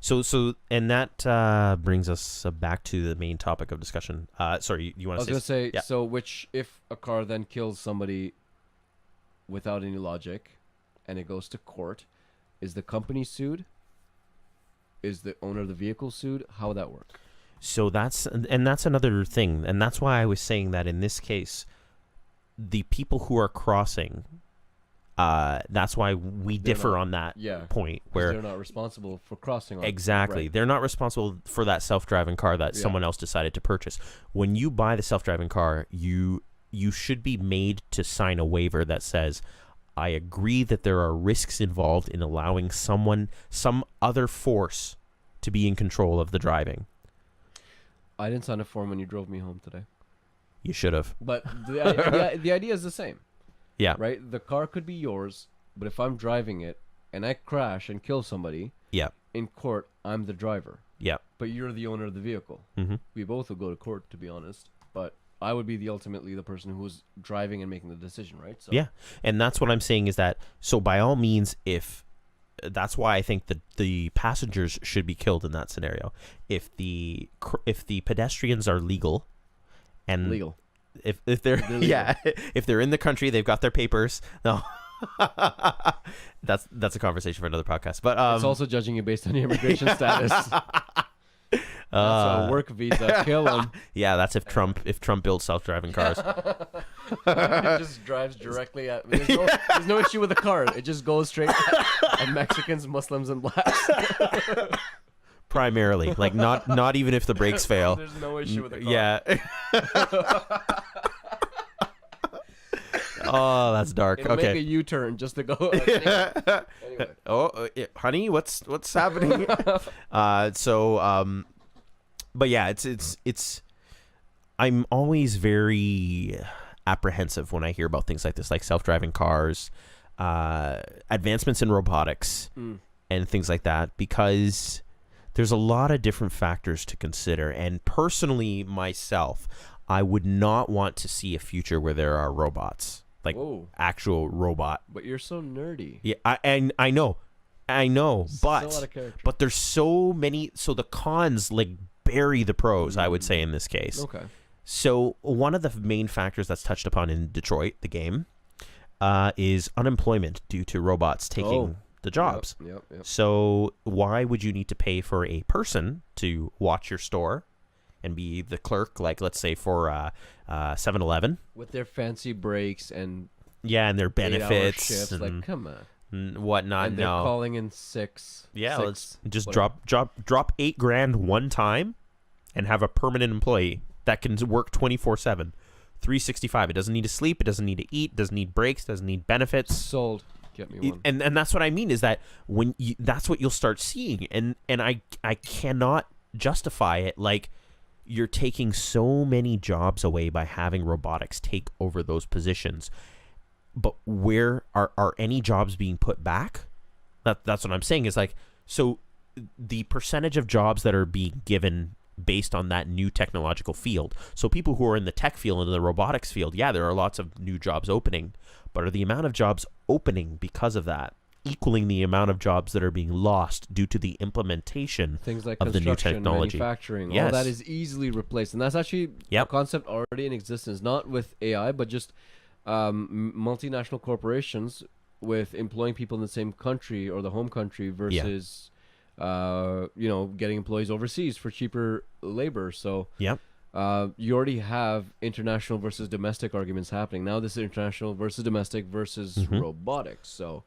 So. So, and that brings us back to the main topic of discussion. Sorry, you want I was to gonna say, yeah. so if a car then kills somebody without any logic, and it goes to court, is the company sued? Is the owner of the vehicle sued? How would that work? So that's another thing, and that's why I was saying that in this case, the people who are crossing, That's why we differ on that point. Where they're not responsible for crossing on. Exactly. Right. They're not responsible for that self-driving car that someone else decided to purchase. When you buy the self-driving car, you should be made to sign a waiver that says, I agree that there are risks involved in allowing some other force to be in control of the driving. I didn't sign a form when you drove me home today. You should have. But the idea is the same. Yeah. Right? The car could be yours, but if I'm driving it and I crash and kill somebody, Yeah. in court, I'm the driver. Yeah. But you're the owner of the vehicle. Mm-hmm. We both would go to court, to be honest. But I would be ultimately the person who's driving and making the decision, right? So Yeah. And that's what I'm saying is that, so by all means, that's why I think that the passengers should be killed in that scenario. If the pedestrians are legal, and legal. If they're if they're in the country, they've got their papers. No, that's a conversation for another podcast. But it's also judging you based on your immigration status. That's a work visa. Kill them. Yeah, that's if Trump builds self-driving cars. It just drives directly at. There's no issue with the car. It just goes straight at Mexicans, Muslims, and blacks. Primarily, like not even if the brakes fail. There's no issue with the car. Yeah. Oh, that's dark. It'll Okay. make a U-turn just to go. Anyway. Oh, honey, what's happening? But yeah, it's. I'm always very apprehensive when I hear about things like this, like self-driving cars, advancements in robotics, and things like that, because there's a lot of different factors to consider. And personally, myself, I would not want to see a future where there are robots, like actual robot. But you're so nerdy. Yeah, I know, but there's so many. So the cons like bury the pros, I would say, in this case. Okay. So one of the main factors that's touched upon in Detroit, the game, is unemployment due to robots taking the jobs. Yep. So why would you need to pay for a person to watch your store and be the clerk, like let's say for 7-Eleven? With their fancy breaks and and their benefits shifts, and like come on, whatnot. and they're calling in six. Let's just whatever. drop $8,000 one time and have a permanent employee that can work 24/7, 365. It doesn't need to sleep. It doesn't need to eat. Doesn't need breaks. Doesn't need benefits. Sold. Get me one. And that's what I mean is that when that's what you'll start seeing, and I cannot justify it. Like, you're taking so many jobs away by having robotics take over those positions, but where are any jobs being put back? That's what I'm saying is like, so the percentage of jobs that are being given based on that new technological field. So people who are in the tech field and the robotics field, there are lots of new jobs opening, but are the amount of jobs opening because of that equaling the amount of jobs that are being lost due to the implementation things like of the new construction, technology? manufacturing, Yes. all that is easily replaced, and that's actually a concept already in existence, not with AI, but just multinational corporations with employing people in the same country or the home country versus getting employees overseas for cheaper labor. So you already have international versus domestic arguments happening. Now this is international versus domestic versus robotics. So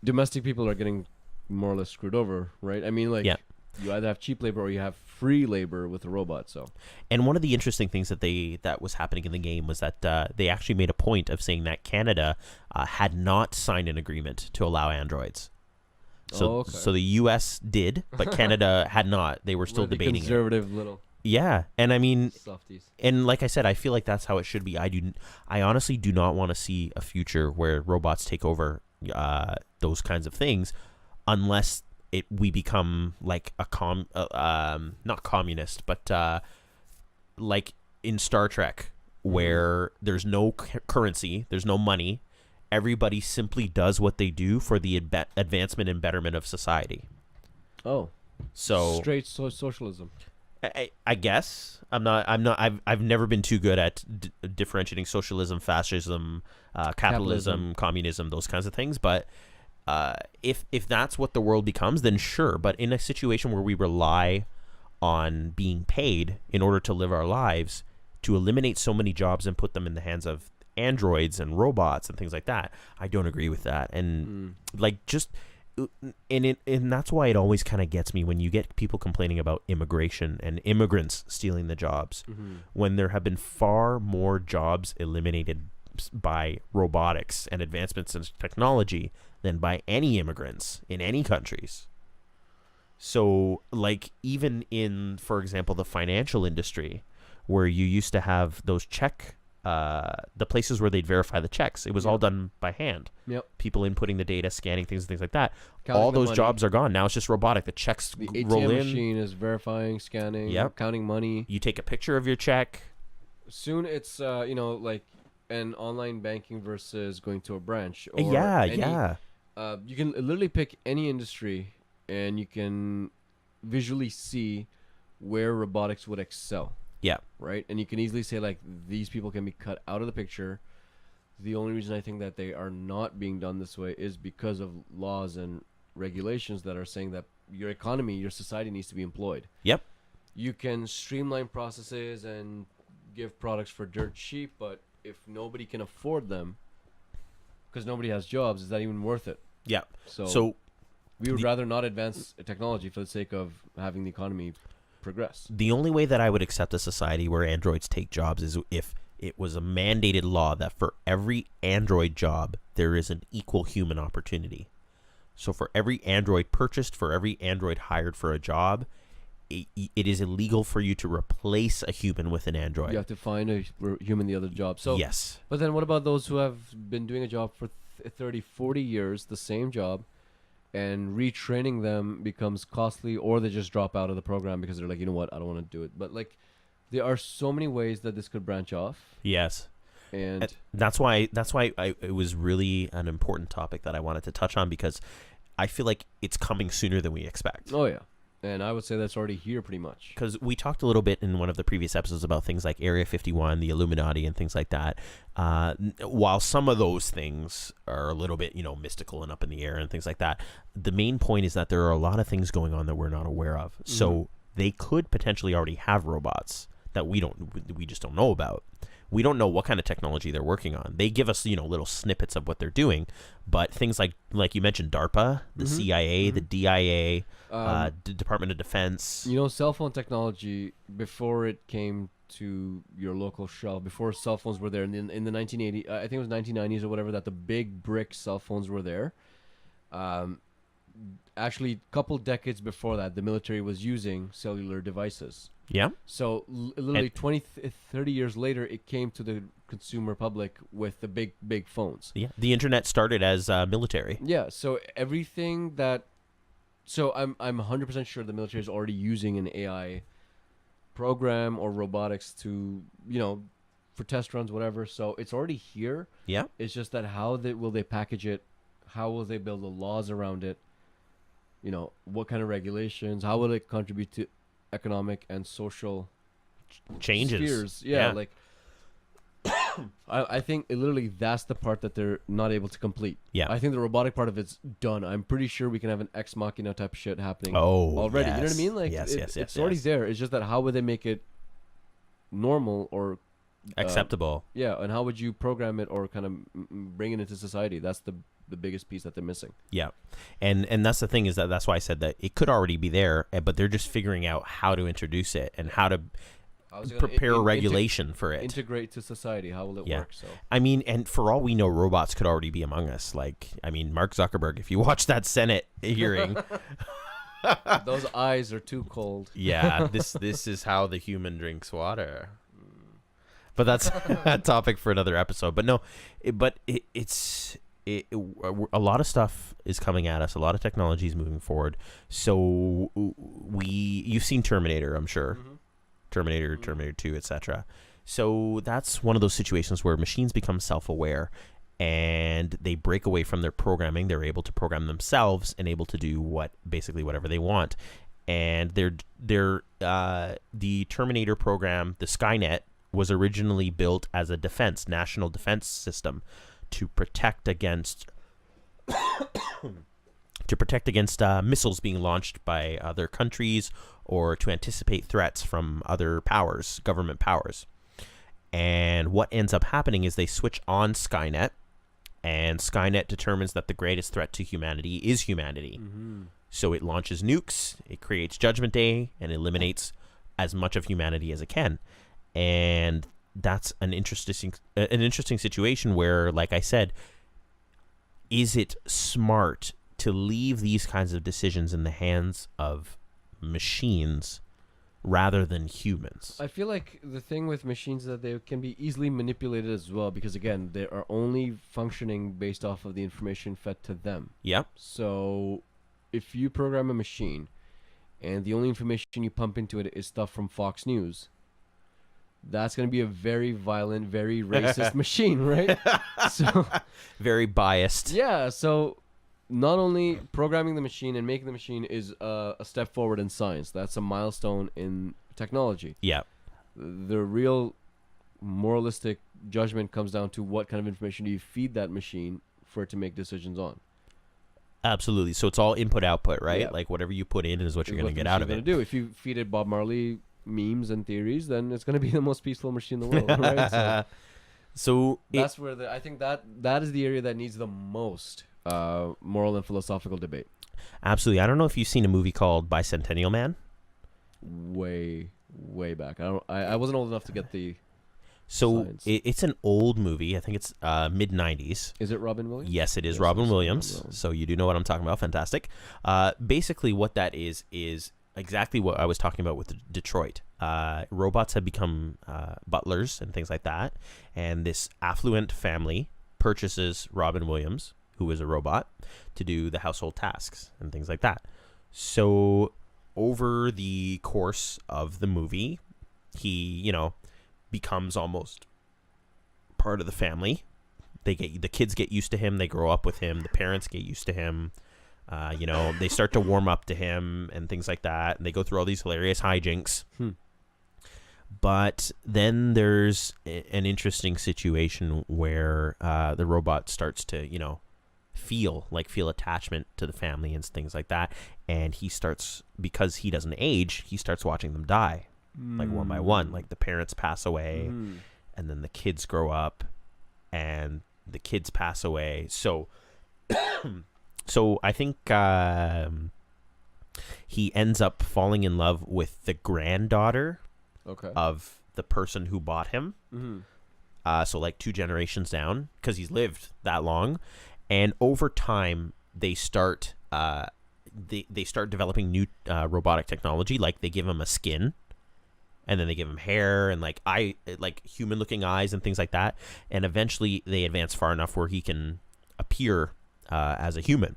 domestic people are getting more or less screwed over, right? I mean, like you either have cheap labor or you have free labor with a robot. So, and one of the interesting things that was happening in the game was that they actually made a point of saying that Canada had not signed an agreement to allow androids. So, so the U.S. did, but Canada had not. They were still debating conservative little. Yeah, and I mean, softies. And like I said, I feel like that's how it should be. I honestly do not want to see a future where robots take over those kinds of things, unless we become like a not communist, but like in Star Trek, where there's no currency, there's no money. Everybody simply does what they do for the advancement and betterment of society. Oh, so straight socialism. I guess I've never been too good at differentiating socialism, fascism, capitalism, communism, those kinds of things. But if that's what the world becomes, then sure. But in a situation where we rely on being paid in order to live our lives, to eliminate so many jobs and put them in the hands of androids and robots and things like that. I don't agree with that. And like just and that's why it always kind of gets me when you get people complaining about immigration and immigrants stealing the jobs, when there have been far more jobs eliminated by robotics and advancements in technology than by any immigrants in any countries. So like even in, for example, the financial industry, where you used to have those the places where they'd verify the checks, it was all done by hand. People inputting the data, scanning things and things like that. Counting all the those money. jobs are gone. Now it's just robotic. The checks The roll ATM in. machine is verifying, scanning, counting money. You take a picture of your check. Soon it's like an online banking versus going to a branch. Or you can literally pick any industry and you can visually see where robotics would excel. Yeah. Right? And you can easily say, like, these people can be cut out of the picture. The only reason I think that they are not being done this way is because of laws and regulations that are saying that your economy, your society needs to be employed. Yep. You can streamline processes and give products for dirt cheap, but if nobody can afford them because nobody has jobs, is that even worth it? Yeah. So we would rather not advance technology for the sake of having the economy progress. The only way that I would accept a society where androids take jobs is if it was a mandated law that for every android job, there is an equal human opportunity. So for every android purchased, for every android hired for a job, it is illegal for you to replace a human with an android. You have to find a human the other job. So yes. But then what about those who have been doing a job for 30, 40 years, the same job, and retraining them becomes costly, or they just drop out of the program because they're like, you know what, I don't want to do it. But like, there are so many ways that this could branch off. Yes. And that's why it was really an important topic that I wanted to touch on, because I feel like it's coming sooner than we expect. Oh yeah. And I would say that's already here pretty much. Because we talked a little bit in one of the previous episodes about things like Area 51, the Illuminati, and things like that. While some of those things are a little bit, mystical and up in the air and things like that, the main point is that there are a lot of things going on that we're not aware of. So they could potentially already have robots that we just don't know about. We don't know what kind of technology they're working on. They give us, little snippets of what they're doing, but things like you mentioned, DARPA, the CIA, the DIA, Department of Defense. Cell phone technology, before it came to your local shelf, before cell phones were there in the 1980s, I think it was 1990s or whatever, that the big brick cell phones were there. Actually, a couple decades before that, the military was using cellular devices. Yeah. So literally 20, 30 years later, it came to the consumer public with the big phones. Yeah. The internet started as military. Yeah. So everything that, I'm 100% sure the military is already using an AI program or robotics to, for test runs, whatever. So it's already here. Yeah. It's just that will they package it? How will they build the laws around it? What kind of regulations? How will it contribute to economic and social changes? Spheres? Yeah. Like, I think literally that's the part that they're not able to complete. Yeah. I think the robotic part of it's done. I'm pretty sure we can have an ex machina type of shit happening Yes. already. You know what I mean? Like, it's already there. It's just that how would they make it normal or acceptable? And how would you program it or kind of bring it into society? That's the biggest piece that they're missing. Yeah. And that's the thing, is that's why I said that it could already be there, but they're just figuring out how to introduce it and how to prepare a regulation for it. Integrate to society. How will it work? So I mean, and for all we know, robots could already be among us. Like, I mean, Mark Zuckerberg, if you watch that Senate hearing, those eyes are too cold. Yeah, this is how the human drinks water. But that's a topic for another episode. But no, it's a lot of stuff is coming at us. A lot of technology is moving forward. So you've seen Terminator, I'm sure. Terminator 2, etc. So that's one of those situations where machines become self-aware and they break away from their programming. They're able to program themselves and able to do whatever they want. And the Terminator program, the Skynet, was originally built as a national defense system to protect against missiles being launched by other countries, or to anticipate threats from other powers, government powers. And what ends up happening is they switch on Skynet, and Skynet determines that the greatest threat to humanity is humanity. So it launches nukes, it creates Judgment Day, and eliminates as much of humanity as it can. And that's an interesting situation where, like I said, is it smart to leave these kinds of decisions in the hands of machines rather than humans? I feel like the thing with machines is that they can be easily manipulated as well, because again, they are only functioning based off of the information fed to them. Yep. So if you program a machine and the only information you pump into it is stuff from Fox News, that's going to be a very violent, very racist machine, right? So Very biased. yeah, so not only programming the machine and making the machine is a step forward in science. That's a milestone in technology. Yeah. The real moralistic judgment comes down to what kind of information do you feed that machine for it to make decisions on. Absolutely. So it's all input output, right? Yeah. Like whatever you put in is what you're going to What the get out of machine's it. gonna do. If you feed it Bob Marley memes and theories, then it's going to be the most peaceful machine in the world, right? So So that's where I think that is the area that needs the most moral and philosophical debate. absolutely. I don't know if you've seen a movie called Bicentennial Man. Way back. I wasn't old enough to get the. So Science. it's an old movie. I think it's mid 90s. Is it Robin Williams? Yes, it is Yes, Robin it's Williams. Robin Williams. So you do know what I'm talking about. Fantastic. Basically, what that is exactly what I was talking about with Detroit. Robots have become butlers and things like that. And this affluent family purchases Robin Williams, who is a robot, to do the household tasks and things like that. So over the course of the movie, he, becomes almost part of the family. The kids get used to him. They grow up with him. The parents get used to him. They start to warm up to him and things like that. And they go through all these hilarious hijinks. But then there's an interesting situation where the robot starts to, feel attachment to the family and things like that. And he starts, because he doesn't age, he starts watching them die, like one by one. Like the parents pass away, and then the kids grow up, and the kids pass away. So I think he ends up falling in love with the granddaughter of the person who bought him. So like 2 generations down, because he's lived that long. And over time, they start they start developing new robotic technology. Like they give him a skin, and then they give him hair and like human looking eyes and things like that. And eventually, they advance far enough where he can appear as a human.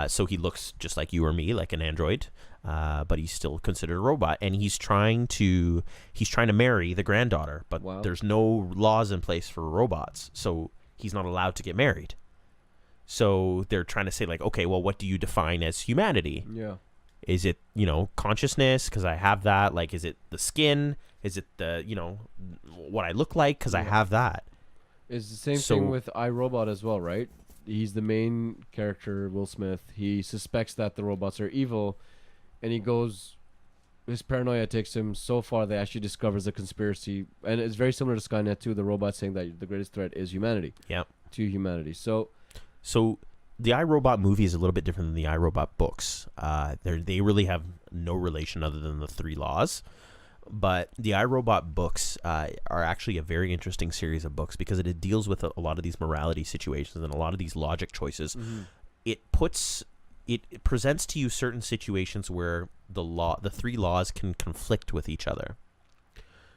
So he looks just like you or me, like an android, but he's still considered a robot. And he's trying to marry the granddaughter, but Wow. there's no laws in place for robots, so he's not allowed to get married. So they're trying to say like, okay, well, what do you define as humanity? Yeah. Is it, consciousness? Because I have that. Like, is it the skin? Is it the, what I look like? Because I have that. It's the same So- thing with iRobot as well, right? He's the main character, Will Smith. He suspects that the robots are evil, and his paranoia takes him so far that he actually discovers a conspiracy. And it's very similar to Skynet too, the robot saying that the greatest threat is humanity. Yeah. To humanity. So the iRobot movie is a little bit different than the iRobot books. They really have no relation other than the 3 laws. But the iRobot books are actually a very interesting series of books because it deals with a lot of these morality situations and a lot of these logic choices. It presents to you certain situations where the 3 laws can conflict with each other.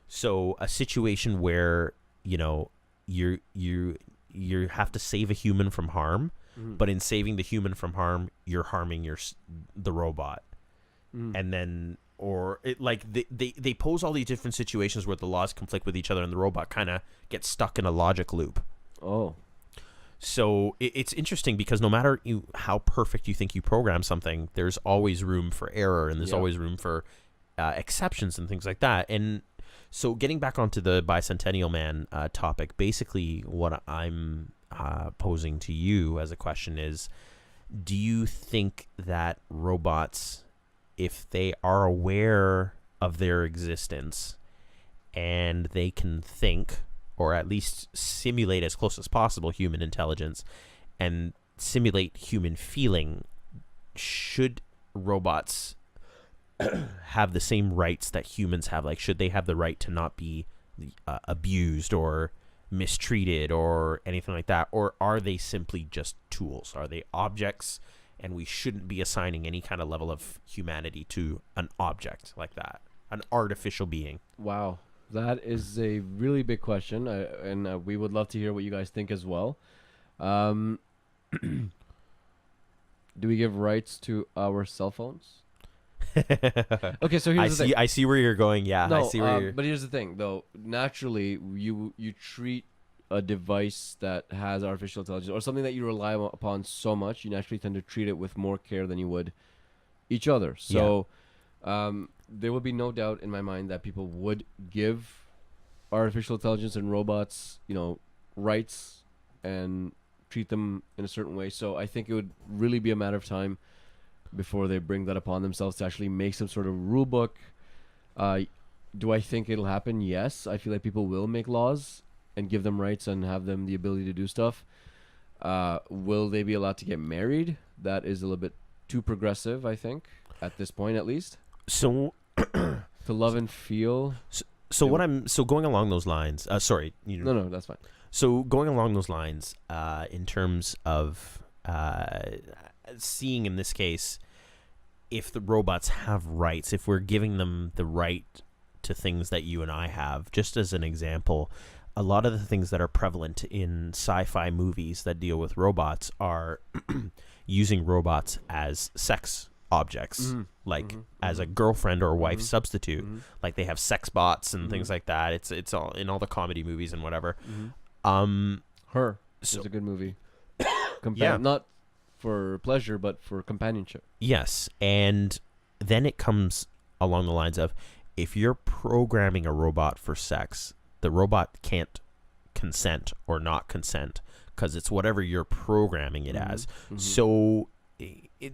So a situation where you have to save a human from harm, but in saving the human from harm, you're harming the robot, and then. Or they pose all these different situations where the laws conflict with each other, and the robot kind of gets stuck in a logic loop. Oh. So it's interesting because no matter how perfect you think you program something, there's always room for error, and there's always room for exceptions and things like that. And so getting back onto the Bicentennial Man topic, basically what I'm posing to you as a question is, do you think that robots, if they are aware of their existence and they can think, or at least simulate as close as possible human intelligence and simulate human feeling, should robots have the same rights that humans have? Like, should they have the right to not be abused or mistreated or anything like that? Or are they simply just tools? Are they objects, and we shouldn't be assigning any kind of level of humanity to an object like that, an artificial being? Wow, that is a really big question, and we would love to hear what you guys think as well. Do we give rights to our cell phones? Okay, so here's the thing. I see where you're going. Yeah, No, I see where you're. but here's the thing, though. Naturally, you treat a device that has artificial intelligence or something that you rely upon so much, you naturally tend to treat it with more care than you would each other. So there would be no doubt in my mind that people would give artificial intelligence and robots, rights and treat them in a certain way. So I think it would really be a matter of time before they bring that upon themselves to actually make some sort of rule book. Do I think it'll happen? Yes. I feel like people will make laws and give them rights and have them the ability to do stuff. Will they be allowed to get married? That is a little bit too progressive, I think, at this point at least. So to love and feel. So going along those lines. Sorry. No, that's fine. So going along those lines, in terms of seeing in this case, if the robots have rights, if we're giving them the right to things that you and I have, just as an example, a lot of the things that are prevalent in sci-fi movies that deal with robots are using robots as sex objects, as a girlfriend or wife substitute. Like they have sex bots and things like that. It's all in all the comedy movies and whatever. Her is a good movie. Not for pleasure, but for companionship. Yes, and then it comes along the lines of, if you're programming a robot for sex, the robot can't consent or not consent because it's whatever you're programming it as. So a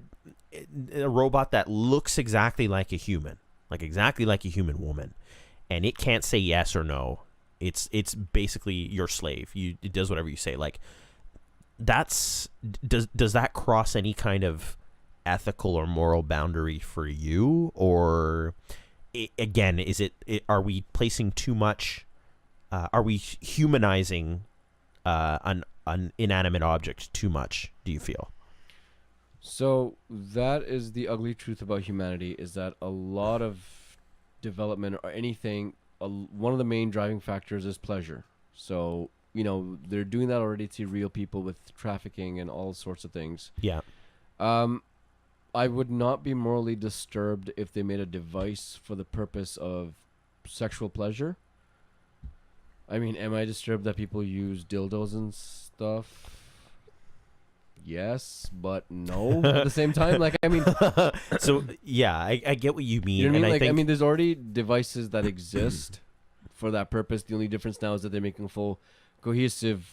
robot that looks exactly like a human, woman, and it can't say yes or no. It's basically your slave. It does whatever you say. Like, does that cross any kind of ethical or moral boundary for you? Or again, are we placing too much? Are we humanizing an inanimate object too much, do you feel? So that is the ugly truth about humanity, is that a lot of development or anything, one of the main driving factors is pleasure. So, they're doing that already to real people with trafficking and all sorts of things. Yeah. I would not be morally disturbed if they made a device for the purpose of sexual pleasure. I mean, am I disturbed that people use dildos and stuff? Yes, but no at the same time. Like, I mean... So, yeah, I get what you mean. You know what I mean? And I mean, there's already devices that exist for that purpose. The only difference now is that they're making full cohesive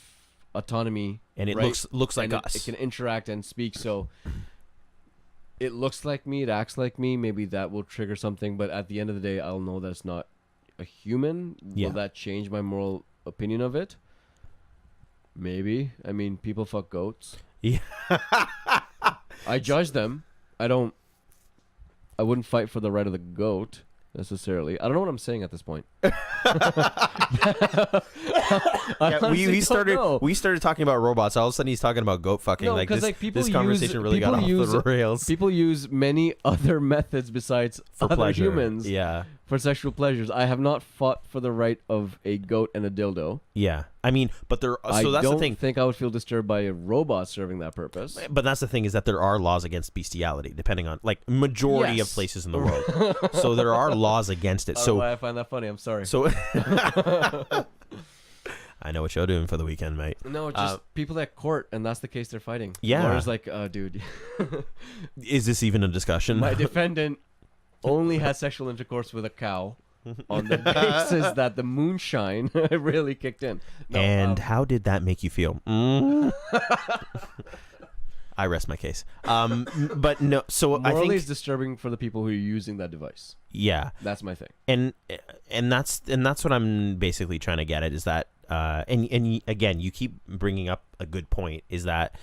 autonomy. And it looks like us. It can interact and speak, so... It looks like me, it acts like me. Maybe that will trigger something, but at the end of the day, I'll know that it's not a human. Yeah. Will that change my moral opinion of it? Maybe. I mean, people fuck goats. Yeah. I judge them. I wouldn't fight for the right of the goat necessarily. I don't know what I'm saying at this point. We started talking about robots. All of a sudden, he's talking about goat fucking. No, like because this, people this conversation really got off the rails. People use many other methods besides For other pleasure. humans Yeah. for sexual pleasures. I have not fought for the right of a goat and a dildo. Yeah. I mean, but there. So I that's don't the thing. think I would feel disturbed by a robot serving that purpose. But that's the thing, is that there are laws against bestiality, depending on majority of Yes. places in the world. So there are laws against it. I don't So know why I find that funny. I'm sorry. So I know what you're doing for the weekend, mate. No, it's just people at court, and that's the case they're fighting. Yeah. Lawyer's like, dude, Is this even a discussion? my defendant only had sexual intercourse with a cow on the basis that the moonshine really kicked in. No, And how did that make you feel? I rest my case. But no, so I Morally, think it's disturbing for the people who are using that device. yeah, That's my thing. and that's what I'm basically trying to get at is that and again, you keep bringing up a good point, is that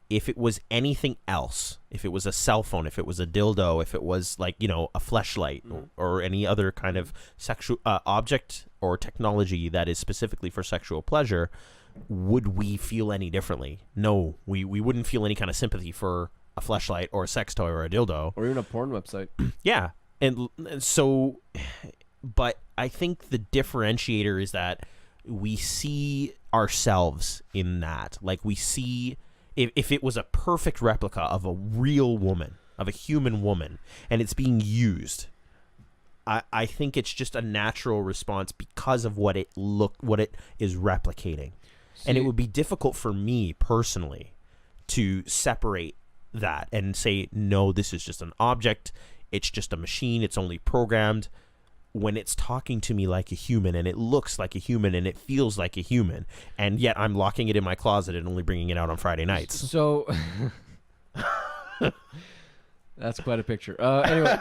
if it was anything else, if it was a cell phone, if it was a dildo, if it was like, you know, a fleshlight or any other kind of sexual object or technology that is specifically for sexual pleasure, would we feel any differently? No, we wouldn't feel any kind of sympathy for a fleshlight or a sex toy or a dildo. Or even a porn website. Yeah. And so, but I think the differentiator is that we see ourselves in that. Like we see, if it was a perfect replica of a real woman, of a human woman, and it's being used, I think it's just a natural response because of what it is replicating. And it would be difficult for me personally to separate that and say, no, this is just an object. It's just a machine. It's only programmed, when it's talking to me like a human and it looks like a human and it feels like a human. And yet I'm locking it in my closet and only bringing it out on Friday nights. So that's quite a picture. Anyway,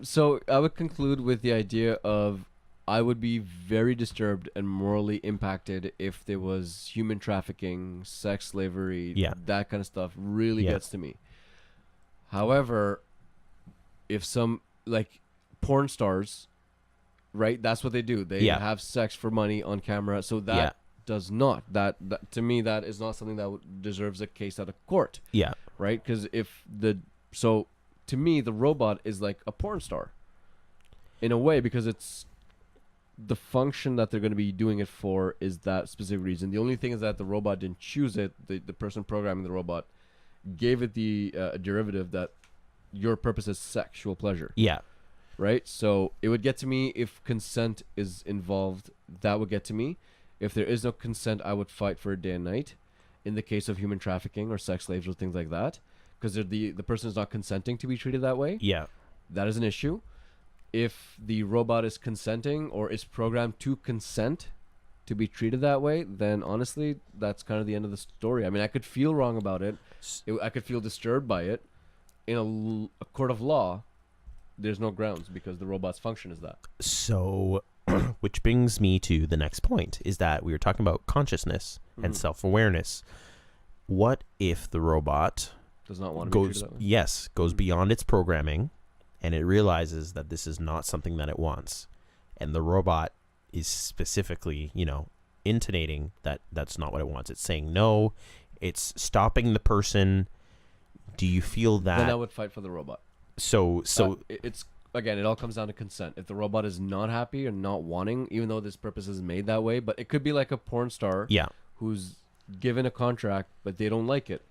so I would conclude with the idea of I would be very disturbed and morally impacted if there was human trafficking, sex slavery, that kind of stuff really gets to me. However, if some, like, porn stars, right, that's what they do. They have sex for money on camera. So that does not, that to me, that is not something that deserves a case at a court. Yeah. Right? Because so to me, the robot is like a porn star in a way, because it's the function that they're going to be doing it for is that specific reason. The only thing is that the robot didn't choose it. The person programming the robot gave it the derivative that your purpose is sexual pleasure. Yeah. Right? So it would get to me if consent is involved. That would get to me. If there is no consent, I would fight for it day and night. In the case of human trafficking or sex slaves or things like that, because the person is not consenting to be treated that way. Yeah. That is an issue. If the robot is consenting or is programmed to consent to be treated that way, then honestly, that's kind of the end of the story. I mean, I could feel wrong about it. I could feel disturbed by it. In a court of law, there's no grounds because the robot's function is that. So, which brings me to the next point, is that we were talking about consciousness and self-awareness. What if the robot does not want to be treated that way? Yes, goes beyond its programming, and it realizes that this is not something that it wants, and the robot is specifically, intonating that that's not what it wants. It's saying no. It's stopping the person. Do you feel that? Then I would fight for the robot. So it's again, it all comes down to consent. If the robot is not happy or not wanting, even though this purpose is made that way, but it could be like a porn star, who's given a contract but they don't like it.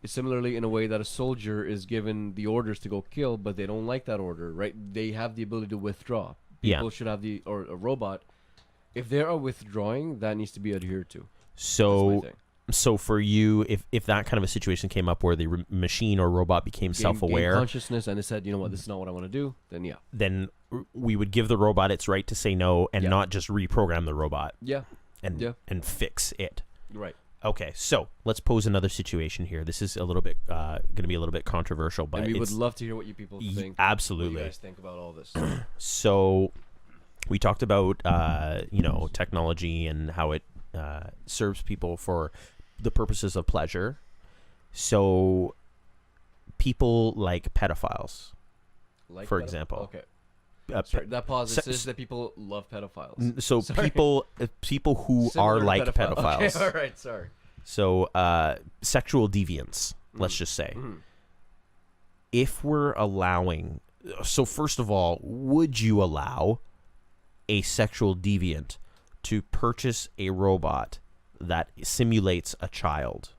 It's similarly in a way that a soldier is given the orders to go kill, but they don't like that order, right? They have the ability to withdraw. People should have or a robot, if they are withdrawing, that needs to be adhered to. So for you, if that kind of a situation came up where the machine or robot became self-aware, consciousness, and it said, you know what, this is not what I want to do, then we would give the robot its right to say no and not just reprogram the robot. And fix it. Right. Okay, so let's pose another situation here. This is a little bit going to be a little bit controversial, but and we would love to hear what you people think. Absolutely, what you guys think about all this. So we talked about technology and how it serves people for the purposes of pleasure. So people like pedophiles, for example. Okay. Sorry, that pause says that people love pedophiles. So people who are like pedophiles. Okay, all right, sorry. So sexual deviants, let's just say. If we're allowing, so first of all, would you allow a sexual deviant to purchase a robot that simulates a child?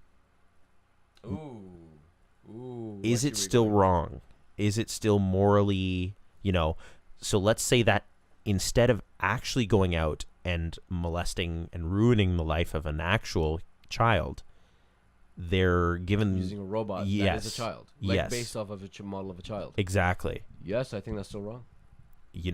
Ooh. Is it still wrong? Is it still morally, So let's say that instead of actually going out and molesting and ruining the life of an actual child, they're given using a robot that is a child, based off of a model of a child. Exactly. Yes, I think that's still wrong.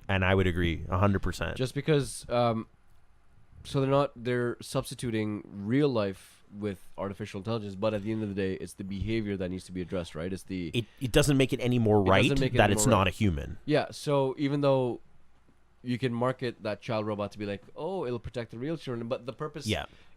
And I would agree 100%. Just because, so they're substituting real life with artificial intelligence, but at the end of the day, it's the behavior that needs to be addressed, right? It's the It doesn't make it any more right doesn't make it that any it's more not right. a human. Yeah, so even though you can market that child robot to be like, oh, it'll protect the real children, but the purpose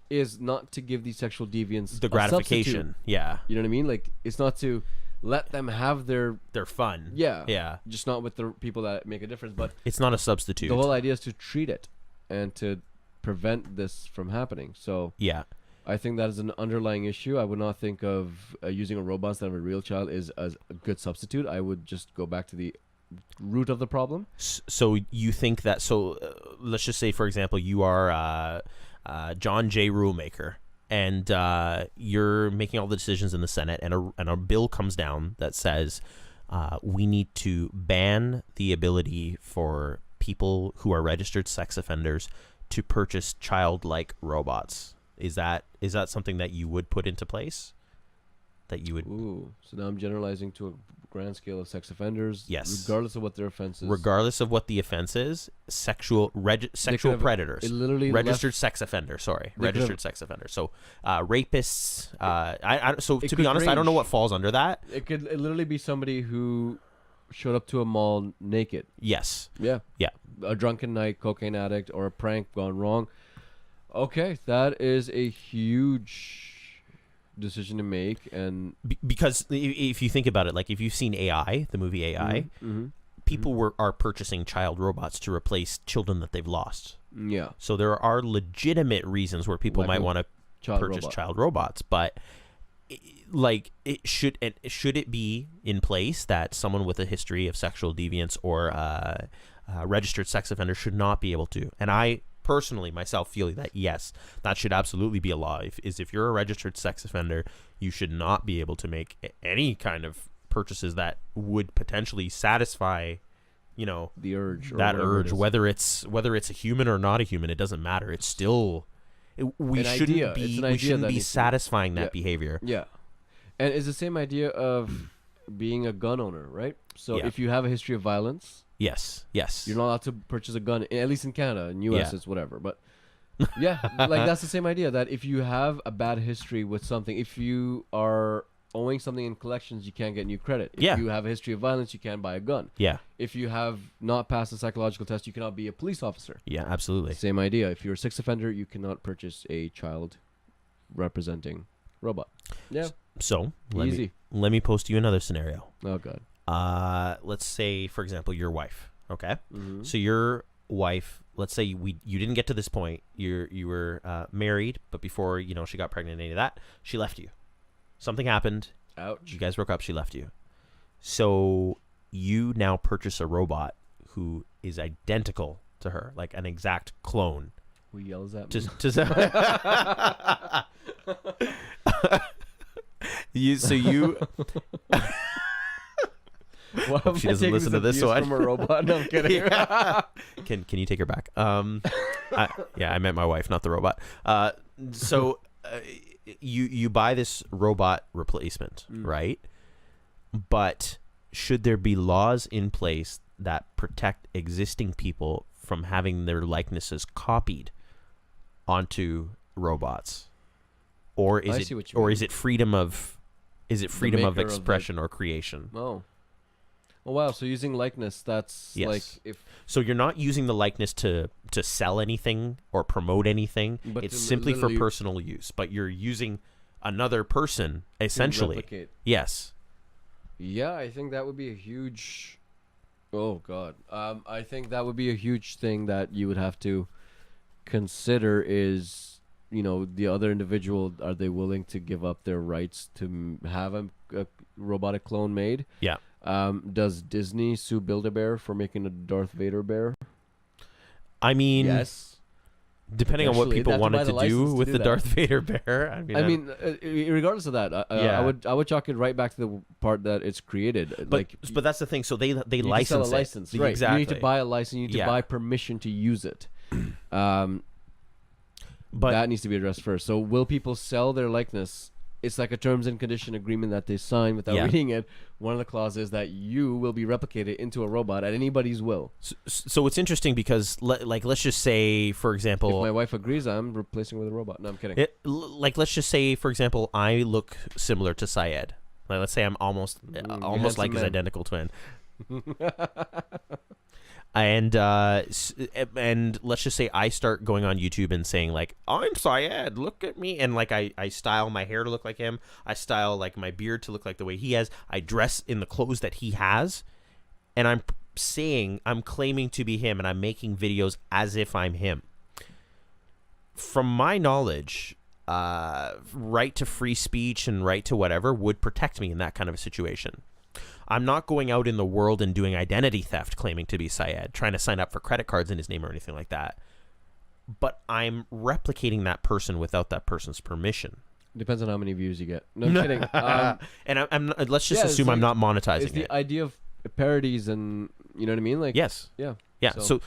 is not to give these sexual deviants The a gratification. substitute. Yeah. You know what I mean? Like, it's not to let them have their Fun. yeah, Yeah. just not with the people that make a difference. But It's not a substitute. the whole idea is to treat it and to prevent this from happening. So yeah. I think that is an underlying issue. I would not think of using a robot instead of a real child as a good substitute. I would just go back to the root of the problem. So you think that, let's just say, for example, you are John J. Rulemaker, and you're making all the decisions in the Senate, and a bill comes down that says we need to ban the ability for people who are registered sex offenders to purchase childlike robots. Is that something that you would put into place? That you would? Ooh, so now I'm generalizing to a grand scale of sex offenders. Yes. Regardless of what their offense is. Regardless of what the offense is, sexual predators. It literally registered sex offender. Sorry, registered sex offender. So rapists. So to be honest, I don't know what falls under that. It could literally be somebody who showed up to a mall naked. Yes. Yeah. Yeah. A drunken night, cocaine addict, or a prank gone wrong. Okay, that is a huge decision to make, and Because if you think about it, like if you've seen AI, the movie AI, people are purchasing child robots to replace children that they've lost. yeah, So there are legitimate reasons where people Like might a want to child purchase robot. child robots, but should it be in place that someone with a history of sexual deviance or registered sex offender should not be able to? And I personally myself feel that yes, that should absolutely be a law. If you're a registered sex offender, you should not be able to make any kind of purchases that would potentially satisfy, the urge. Or that whatever it urge, is. whether it's a human or not a human, it doesn't matter. It's still we An shouldn't idea. be It's an we idea shouldn't that be needs to be- satisfying that Yeah. behavior. Yeah, and it's the same idea of being a gun owner, right? So Yeah. if you have a history of violence, Yes. Yes. you're not allowed to purchase a gun. At least in Canada, in US, Yeah. it's whatever. But yeah, like that's the same idea. That if you have a bad history with something, if you are owing something in collections, you can't get new credit. If Yeah. you have a history of violence, you can't buy a gun. Yeah. If you have not passed a psychological test, you cannot be a police officer. Yeah. Absolutely. Same idea. If you're a sex offender, you cannot purchase a child representing robot. Yeah. So Easy. let me post you another scenario. Oh god. Let's say, for example, your wife. Okay. Mhm. So your wife. Let's say you didn't get to this point. You were married, but before she got pregnant and any of that, she left you. Something happened. Ouch. You guys broke up. She left you. So you now purchase a robot who is identical to her, like an exact clone. Who yells at me? You Why am she I doesn't taking listen to this abuse one. from a robot? No, I'm kidding. Yeah. Can you take her back? I meant my wife, not the robot. So you buy this robot replacement, right? But should there be laws in place that protect existing people from having their likenesses copied onto robots, or I is see it what you mean. is it freedom of freedom of maker of the- expression or creation? Oh. Oh wow. So using likeness, that's Yes. like if So you're not using the likeness to sell anything or promote anything. But It's to simply for literally- personal use. But you're using another person essentially. replicate. Yes. Yeah, I think that would be a huge. Oh God. I think that would be a huge thing that you would have to consider is, the other individual, are they willing to give up their rights to have a robotic clone made? Yeah. Does Disney sue Build-A-Bear for making a Darth Vader bear? I mean, Yes. depending on what Potentially. They'd people have to buy wanted the to do license to with do the that. Darth Vader bear. I mean, regardless of that, Yeah. I would chalk it right back to the part that it's created. but that's the thing. So they you need to sell license a license, it. right? Exactly. You need to buy a license. You need to Yeah. buy permission to use it. but That needs to be addressed first. So, will people sell their likeness it's like a terms and condition agreement that they sign without Yeah. reading it. One of the clauses is that you will be replicated into a robot at anybody's will. So it's interesting because, like, let's just say, for If example, my wife agrees, I'm replacing with a robot. No, I'm kidding. like, let's just say, for example, I look similar to Syed. Like, let's say I'm almost handsome like his man. identical twin. And and let's just say I start going on YouTube and saying like, I'm Syed, look at me, and like I style my hair to look like him, I style like my beard to look like the way he has, I dress in the clothes that he has, and I'm claiming to be him, and I'm making videos as if I'm him. From my knowledge, right to free speech and right to whatever would protect me in that kind of a situation. I'm not going out in the world and doing identity theft claiming to be Syed, trying to sign up for credit cards in his name or anything like that. But I'm replicating that person without that person's permission. Depends on how many views you get. No, I'm kidding. And I'm let's just yeah, assume it's I'm not monetizing It's the it. idea of parodies, and you know what I mean. Like Yes. yeah, Yeah. So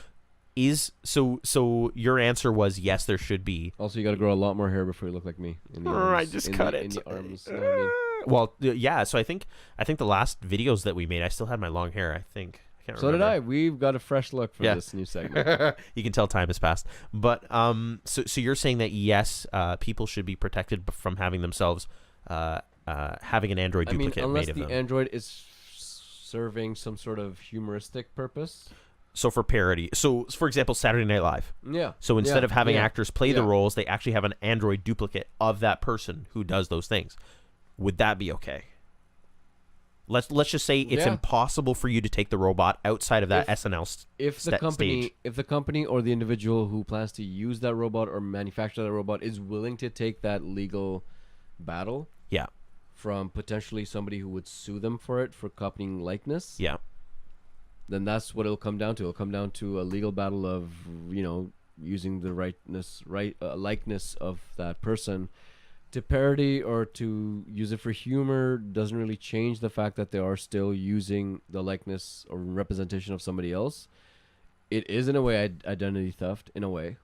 your answer was yes, there should be. Also, you got to grow a lot more hair before you look like me. In the arms, I just cut it. in the arms. You know what I mean? Well, yeah. So I think the last videos that we made, I still had my long hair. I think. I can't So remember. did I. We've got a fresh look for Yeah. this new segment. You can tell time has passed. But so you're saying that yes, people should be protected from having themselves having an android I mean, duplicate unless made of the them. android is serving some sort of humoristic purpose. So for parody, so for example, Saturday Night Live. Yeah. So instead Yeah, of having yeah, actors play the yeah. roles, they actually have an android duplicate of that person who does those things. Would that be okay? Let's just say it's Yeah. impossible for you to take the robot outside of that SNL If the company, stage. if the company or the individual who plans to use that robot or manufacture that robot is willing to take that legal battle Yeah, from potentially somebody who would sue them for it for copying likeness, yeah. then that's what it'll come down to. It'll come down to a legal battle of, you know, using the likeness of that person to parody or to use it for humor. Doesn't really change the fact that they are still using the likeness or representation of somebody else. It is in a way identity theft in a way.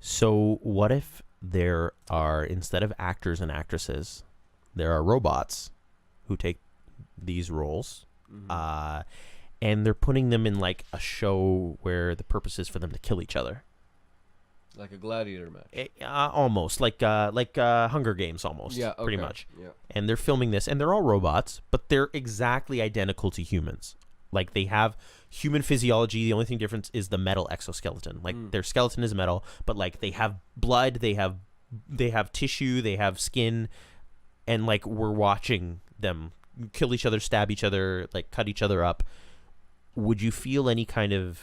So what if there are, instead of actors and actresses, there are robots who take these roles, and they're putting them in like a show where the purpose is for them to kill each other. Like a gladiator match. Almost like Hunger Games, almost. Yeah, pretty okay. much. Yeah. And they're filming this, and they're all robots, but they're exactly identical to humans. Like they have human physiology. The only thing difference is the metal exoskeleton. Like their skeleton is metal, but like they have blood, they have tissue, they have skin, and like we're watching them kill each other, stab each other, like cut each other up. Would you feel any kind of,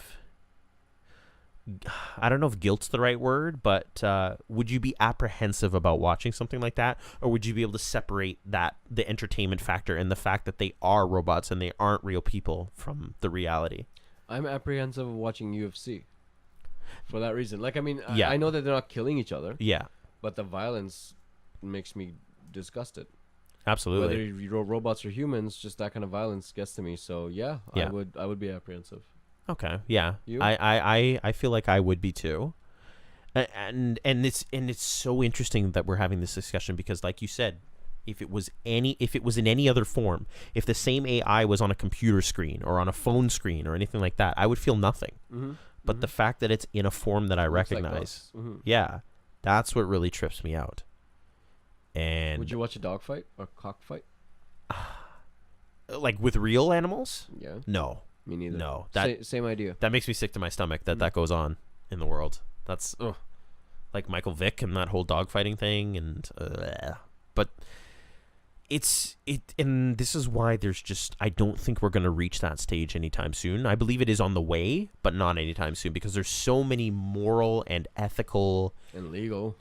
I don't know if guilt's the right word, but would you be apprehensive about watching something like that? Or would you be able to separate that, the entertainment factor and the fact that they are robots and they aren't real people, from the reality? I'm apprehensive of watching UFC for that reason. Like, I mean, Yeah. I know that they're not killing each other, Yeah, but the violence makes me disgusted. absolutely. Whether you're robots or humans, just that kind of violence gets to me. So yeah, Yeah. I would be apprehensive. Okay, yeah. You? I feel like I would be too. And it's so interesting that we're having this discussion because, like you said, if it was in any other form, if the same AI was on a computer screen or on a phone screen or anything like that, I would feel nothing. But the fact that it's in a form that I Looks like recognize, us. yeah, that's what really trips me out. And Would you watch a dog fight or cockfight? like with real animals? Yeah, No, me neither. no. That Same idea. that makes me sick to my stomach that goes on in the world. That's like Michael Vick and that whole dogfighting thing, and but and this is why there's just, I don't think we're going to reach that stage anytime soon. I believe it is on the way, but not anytime soon, because there's so many moral and ethical And legal.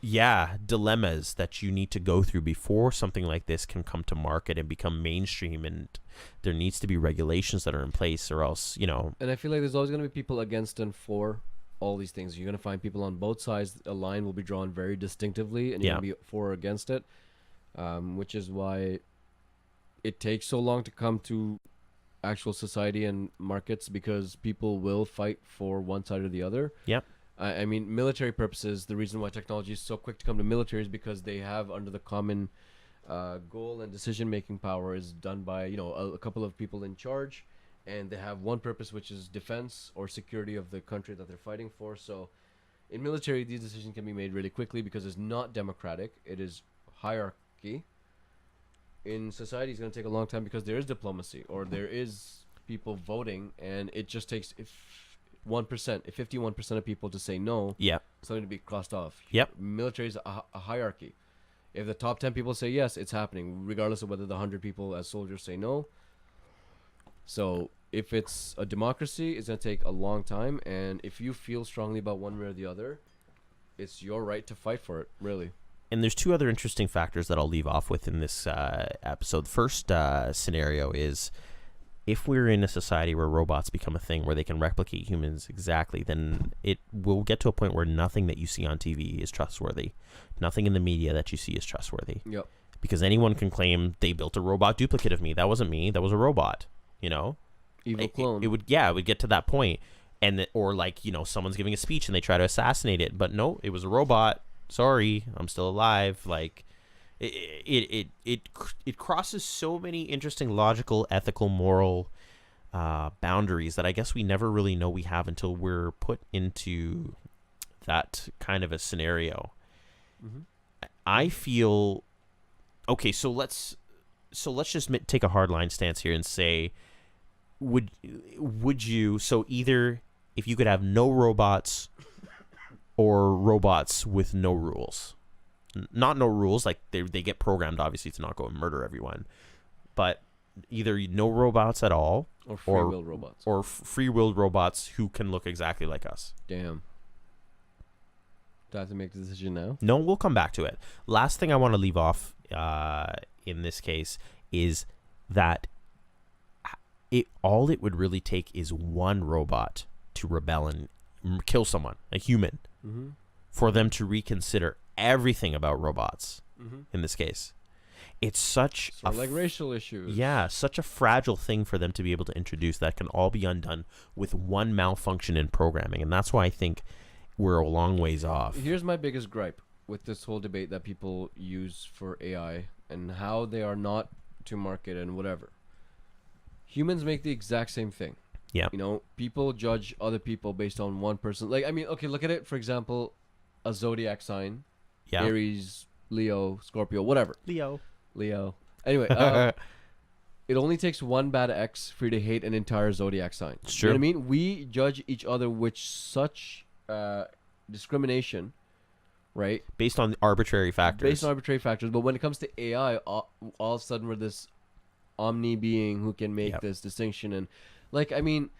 dilemmas that you need to go through before something like this can come to market and become mainstream, and there needs to be regulations that are in place, or else, you know. And I feel like there's always going to be people against and for all these things. You're going to find people on both sides. A line will be drawn very distinctively, and you're going to be for or against it, which is why it takes so long to come to actual society and markets, because people will fight for one side or the other. Yep. I mean, military purposes, the reason why technology is so quick to come to military is because they have under the common goal and decision-making power is done by, a couple of people in charge, and they have one purpose, which is defense or security of the country that they're fighting for. So in military, these decisions can be made really quickly because it's not democratic. It is hierarchy. In society, it's going to take a long time because there is diplomacy or there is people voting, and it just takes if 51% of people to say no, something to be crossed off. Military is a hierarchy. If the top 10 people say yes, it's happening, regardless of whether the 100 people as soldiers say no. So if it's a democracy, it's going to take a long time, and if you feel strongly about one way or the other, it's your right to fight for it, really. And there's two other interesting factors that I'll leave off with in this episode. First scenario is, if we're in a society where robots become a thing where they can replicate humans exactly, then it will get to a point where nothing that you see on TV is trustworthy. Nothing in the media that you see is trustworthy. Yep. Because anyone can claim they built a robot duplicate of me. That wasn't me. That was a robot. Evil clone. It would get to that point, and or someone's giving a speech and they try to assassinate it, but no, it was a robot. Sorry, I'm still alive. Like, it crosses so many interesting logical, ethical, moral boundaries that I guess we never really know we have until we're put into that kind of a scenario. Mm-hmm. I feel okay. So let's just take a hardline stance here and say, would you? So either if you could have no robots or robots with no rules. Not no rules, like they get programmed obviously to not go and murder everyone, but either no robots at all, or free-willed robots, or free-willed robots who can look exactly like us. Damn. Do I have to make the decision now? No, we'll come back to it. Last thing I want to leave off in this case is that all it would really take is one robot to rebel and kill someone, a human, for them to reconsider everything about robots. In this case, it's such like racial issues. Yeah, such a fragile thing for them to be able to introduce that can all be undone with one malfunction in programming, and that's why I think we're a long ways off. Here's my biggest gripe with this whole debate that people use for AI and how they are not to market and whatever. Humans make the exact same thing. Yeah. People judge other people based on one person. Like, I mean, okay, look at it. For example, a zodiac sign. Yeah. Aries, Leo, Scorpio, whatever. Leo. Anyway, it only takes one bad X for you to hate an entire zodiac sign. It's true. You know what I mean? We judge each other with such discrimination, right? Based on arbitrary factors. But when it comes to AI, all of a sudden we're this omni being who can make this distinction. And, like, I mean,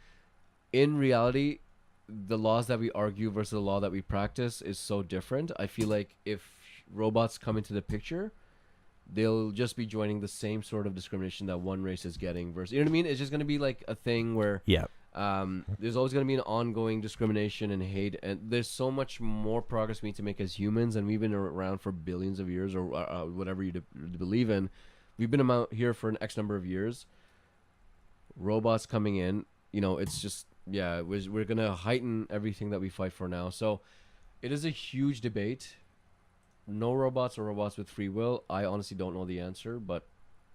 in reality, the laws that we argue versus the law that we practice is so different. I feel like if robots come into the picture, they'll just be joining the same sort of discrimination that one race is getting versus, you know what I mean? It's just going to be like a thing where there's always going to be an ongoing discrimination and hate, and there's so much more progress we need to make as humans, and we've been around for billions of years, or whatever you believe in. We've been out here for an X number of years. Robots coming in, it's just, we're going to heighten everything that we fight for now. So it is a huge debate. No robots or robots with free will. I honestly don't know the answer, but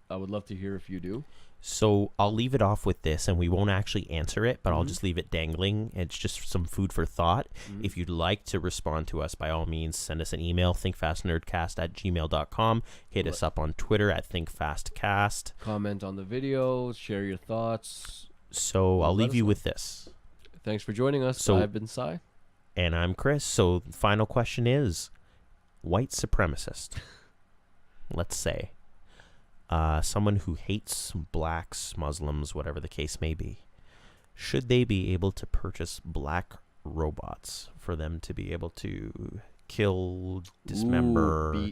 I would love to hear if you do. So I'll leave it off with this, and we won't actually answer it, but I'll just leave it dangling. It's just some food for thought. If you'd like to respond to us, by all means, send us an email, thinkfastnerdcast@gmail.com. Hit us up on Twitter at thinkfastcast. Comment on the video. Share your thoughts. So I'll leave you with this. Thanks for joining us. So I've been Sai. And I'm Chris. So the final question is, white supremacist, let's say, someone who hates blacks, Muslims, whatever the case may be, should they be able to purchase black robots for them to be able to kill, dismember,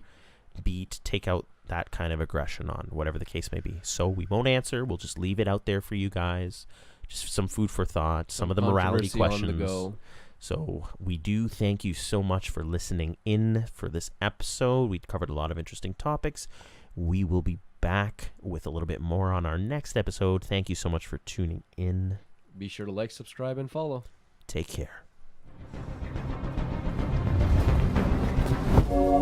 beat, take out that kind of aggression on, whatever the case may be? So we won't answer. We'll just leave it out there for you guys. Just some food for thought, some of the morality questions. On the go. So we do thank you so much for listening in for this episode. We covered a lot of interesting topics. We will be back with a little bit more on our next episode. Thank you so much for tuning in. Be sure to like, subscribe, and follow. Take care. Joel!